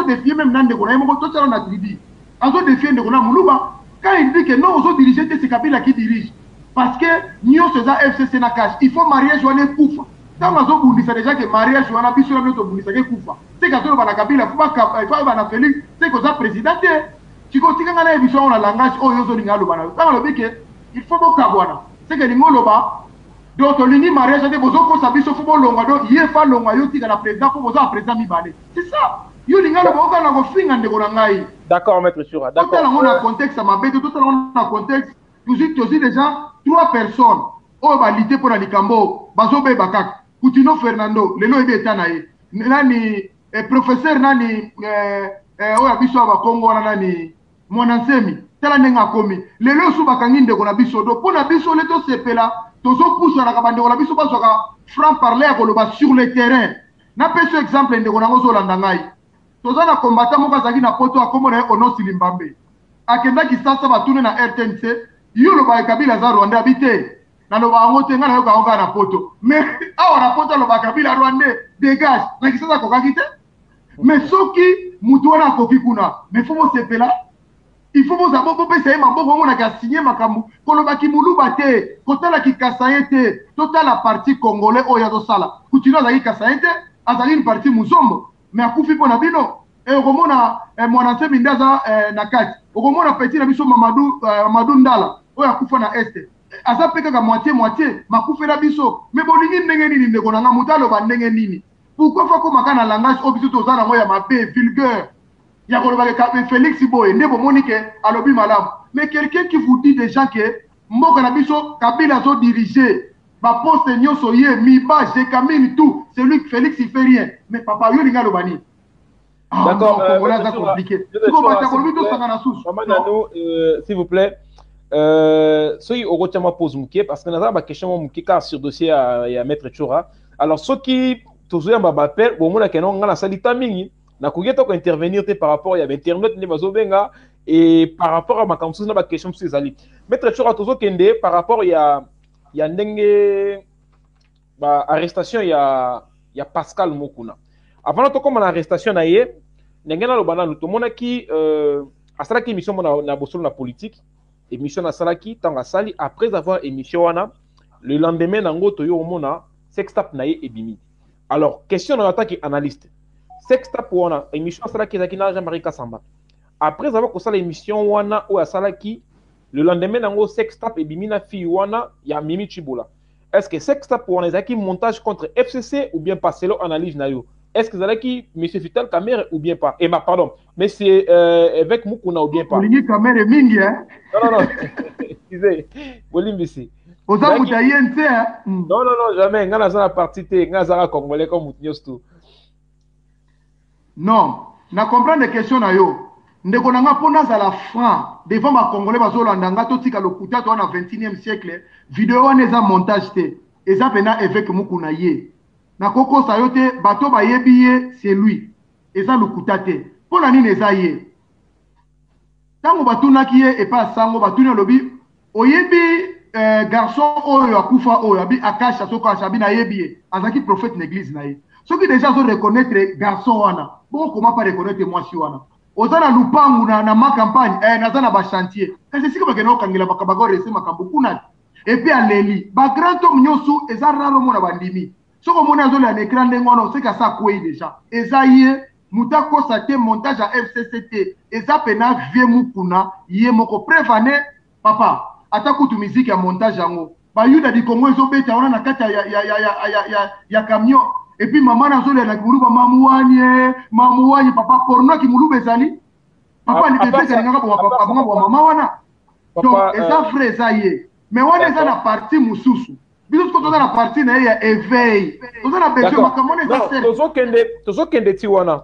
défié même dans des gens, quand il dit que non, aux autres dirigeants, c'est Kabila qui dirige. Parce que nous, c'est ça, FCC na cash. Il faut marier Joanne Koufa. Quand vous avez déjà que mariage Joanne Koufa, c'est que vous avez Kabila, il faut que Félix, c'est que vous avez président. Si vous avez un émission, on a langage, il faut que c'est que vous donc, l'uni mariage, c'est que vous avez un football long, il y a pas long, il y a un président, pour vous avoir un président. C'est ça. D'accord, maître Chura. D'accord. Tout à l'heure, on a un contexte, ça m'a bête. Tout à l'heure, on a un contexte. Toujours déjà 3 personnes. Oh, bah, l'ité pour la Likambo, Bazobe Bakak, Coutinho Fernando, Lelo Ebetanae, Nani, professeur Nani, Oyabiso Congo, Nani, Monansemi, Telanenga Komi, Lelo Subakangin de Gonabiso, pour la biso, les deux sepela. Tozo pousse à la cabane de la biso pas franc parler à Koloba sur le terrain. N'a pas ce exemple de Gonango Landangai. Tozo na combattant mon kazaki na poto à comme on est au nom Silimbambe. Akenda qui s'en va tourner na RTNC. Yo le ba Kabila za Rwanda habité. Na lo ba ngote ngana yo ka na poto. Mais ah on a poto lo ba Kabila Rwanda dégage. Na qui ça ko kakite. Mais soki mutu wana akoki kuna mais faut mosepela il faut mozabo kopesa ye maboko omonaka asigné makambo kolobaki muluba te kotalaki kasa ye te totala parti congolais oyo azosala kutino azalaki kasa ye te azalaki ni parti muzombo mais akufi mpo na bino okomona mwana nsemi nde aza na kati okomona petit na biso Mamadou Ndala oyo akufa na este aza mpe kaka moitié makufela biso mais bolingi ndenge nini ndeko na nga moto aloba ndenge nini pourquoi fa komaka na langage oyo biso toza nango ya mabe vulgaire ya kolobaka Félix Boye nde bomoni ke alobi malamu mais quelqu'un qui vous dit déjà que mboka na biso Kabila azo diriger baposte nyonso ye miba jekamini tout c'est lui Félix il fait rien mais papa yo linga aloba nini. D'accord, c'est compliqué. S'il vous plaît, ceux au retient pose Mouké parce que nous avons une question Mouké car sur dossier à Maître Tchoura. Alors ceux qui toujours un appel, bon moi on a la salita mingi, na kugeto ko intervenir par rapport à internet ni bazobenga et par rapport à ma question na ba question sur Zali. Maître Tchoura toujours kende par rapport il y a ndenge ba arrestation il y a Pascal Mokuna. Avant de commencer l'arrestation naie nengena lo banana to monaki asalaki émission na bosolo na politique émission na salaki tanga sali après avoir émission wana le lendemain nango to yo mona sextape naie ebimi. Alors question na attaque analyste sextape wana émission salaki zaki na Jean-Marie Kassamba après avoir kosala émission wana o asalaki le lendemain nango sextape ebimi na fi wana ya Mimi Chibola. Est-ce que sextape wana zaki montage contre FCC ou bien pas selon analyse na yo? Est-ce que c'est qui M. Vital Kamer ou bien pas? Pardon, mais c'est avec Moukouna ou bien pas? Olivier Kamer est mingi, hein? Non. Excusez, Olimbisi. Non, jamais. Ngana za partie te, ngana za congolais comme Moutnios tout. Non, na comprendre les questions na yo. Ndeko nanga pona za la franc devant ma congolais bazolanda nga to tika lokuta to na 21e siècle. Vidéo wana eza montage te. Eza pena avec Moukouna ye. Na koko sayote bato ba yebiye c'est lui eza lukuta te pona nini eza ye tango batuna kiye e pa sango batuna lobi oyebi garçon oyo akufa oyo abi akasha soko ashabi na yebiye azaki prophète l'église na ye soki déjà zo reconnaître garçon wana bon comment pas reconnaître moi si wana ozana lupangu na ma campagne nazana ba chantier kasi sika bakeno kangela bakabago rese makambo kuna et puis aleli ba grand homme nyosu eza raro mona bandimi. Ce que mon azole à l'écran c'est que ça quoi déjà. Esaïe, muta kosa te montage à FCCT. Esa pena vie mukuna ye moko prévané papa. Ataku tu musique à montage ango. Ba yuda di Congo ezo beta ona na kata ya camion. Et puis maman azole na kuluba mamouani papa porno ki muluba ezali. Papa ni bébé ka ngaka bo papa bo mama wana. Donc esa frère esaïe. Mais wana eza na partie mususu. Biso ko toza na partie na ya éveil. Toza na besoin makamone za ser. Tozo kende ti wana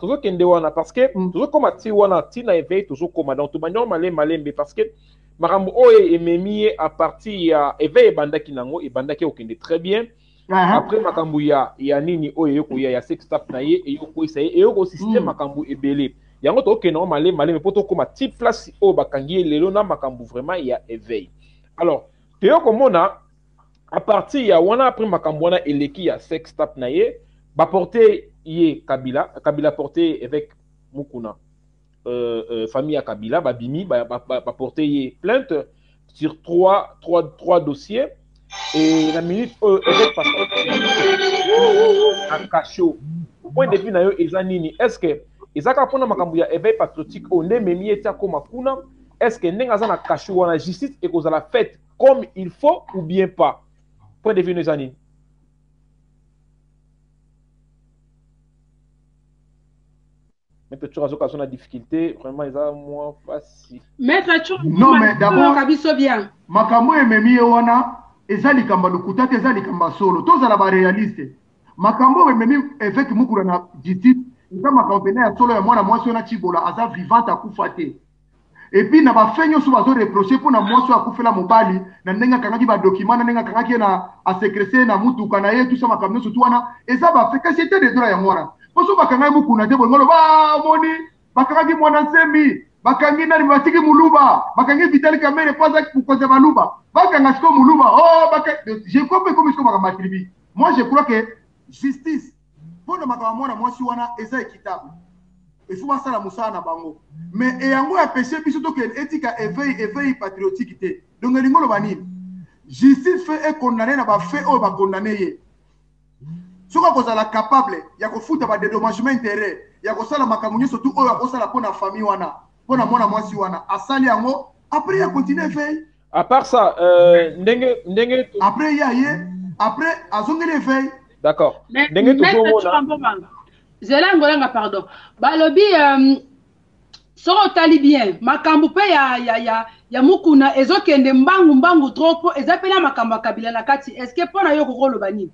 parce que tozo koma ti wana ti na éveil tozo koma donc to banyo malembe parce que makambo oye ememi à partir ya éveil bandaki nango e bandaki okende très bien. Après makambo ya nini oye yoko ya sextape na ye e yoko isa e yoko système makambo ebele. Yango to okende malembe poto koma ti place o bakangi lelo na makambo vraiment ya éveil. Alors teo komona à partir ya wana après makambwana eleki ya sextape na ye ba porter ye Kabila porter avec Mukuna famille ya Kabila ba bimi ba porter ye plainte sur trois dossiers et la minute avec à Kacho point de vue na yo ezanini est-ce que ezaka pona makambo ya éveil patriotique on ne memi etia koma kuna est-ce que ndenga za na Kacho wana justice et cause la fête comme il faut ou bien pas? Point de vue nos années. Mais peut-être que tu as difficulté, vraiment, ils ont moins facile. Maître, non, mais d'abord, bien. Makambo et Memi wana, ezali kamba lukutate, ezali kamba solo. Tous à la réaliste. Makambo et Memi avec Mukura na justice, ils ont makambo pena solo ya mwana mwasi na Chibola, aza vivante akufate. Et puis na ba fenyo so bazo reprocher pour na mwasi akufela mobali na ndenga kangaki ba document na ndenga kangaki na a sécréter na mutu kana ye tout ça makambo so tuana eza ba fait que c'était des droits ya mwana. Poso bakanga Mukuna te bolngolo ba moni bakangaki mwana nsemi bakangi na batiki muluba bakangi Vital Kamerhe pas pour cause baluba bakanga siko muluba oh je comprends comme siko makamba tribi. Moi je crois que justice pour na makambo mwana mwasi wana eza équitable. il faut voir ça la moussa na bango mais et yango a péché biso to que éthique éveil patriotique té donc elingo lo banini justice fait est condamné na ba fait o ba condamné ye soka kozala capable ya kofuta ba dédommagement intérêt ya kosala makambo nyonso tout oyo akosala pona famille wana pona mwana mwasi wana asali yango après ya continuer veille à part ça ndenge après ya ye après azongeli veille d'accord ndenge tozomona zela ngolanga pardon balobi soko tali bien makambo pe ya mukuna ezokende mbangu trop ezapela makambo akabila na kati est-ce que pona yo kokoloba nini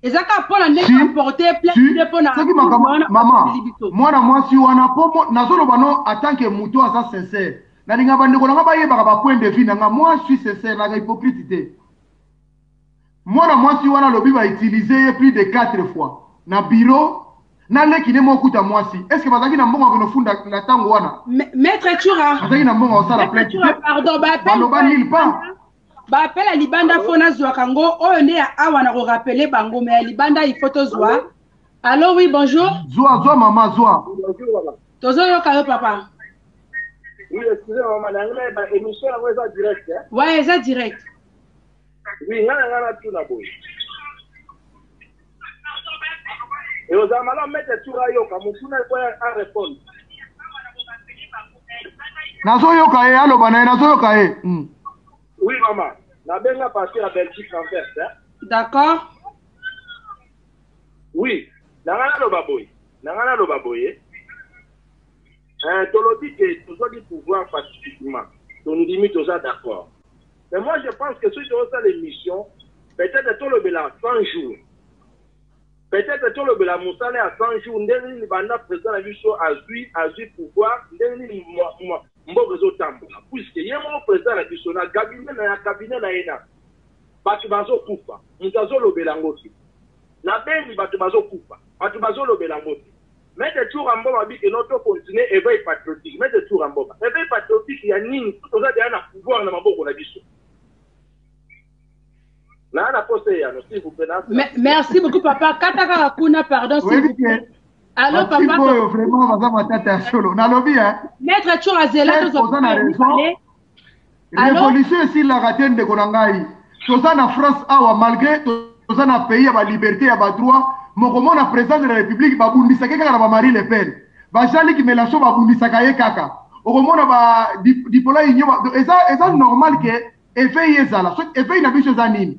ezaka pona ndenge porter plainte pona soki makambo mama mwana mwasi wana po nazoloba no en tant que muto asa sincère na linga bandeko nanga bayebaka ba point de vue nanga moi je suis sincère na hypocrite mwana mwasi wana lobi ba utiliser plus de 4 fois na bureau na leki ne mokuta mwasi est-ce que bazaki na mbongo ko funda na tango wana maître Tchoura bazaki na mbongo osala plainte pardon ba appelle à libanda fona zwa kango oyo ne awa na ko rappeler bango mais libanda il faut tozwa allô oui bonjour zwa maman zwa tozo yo kayo papa oui excusez-moi maman na ba émission la voix direct hein ouais ça direct oui ngana tout na boy et aux amalons mettre tout là yo comme tout na quoi à répondre nazo yo kaye allo bana nazo yo kaye oui maman na benga passer la Belgique en fait hein d'accord oui nangana lo baboy tolodi que tozali pouvoir pacifiquement tondimi toza d'accord mais moi je pense que si tu as l'émission peut-être tout le bela 100 jours peut-être tout le bela musane à 100 jours ndeni ni banda président la biso azui pouvoir ndeni mbogo zo tambola puisque yemo président la biso na cabinet na ena batu bazo kufa mutazo lobela ngoti na bengi batu bazo kufa batu bazo lobela ngoti mettez tout en bombe et notre continuer éveil patriotique mettez tout en bombe éveil patriotique il y a nini tout ça derrière na pouvoir na maboko na biso na na posé ya s'il vous plaît merci beaucoup papa kataka kuna pardon s'il vous plaît allô papa vraiment vaza matata solo na lobby hein maître Tchoura zela révolution ici la ratine de konangai toza na France awa malgré toza na pays ya ba liberté ya ba droit mokomona président de la république babundisaka kaka na ba Marie Le Pen bajali ki Mélenchon babundisaka ye kaka okomona ba dipola inyo eza normal que effet ezala so effet na biso za nini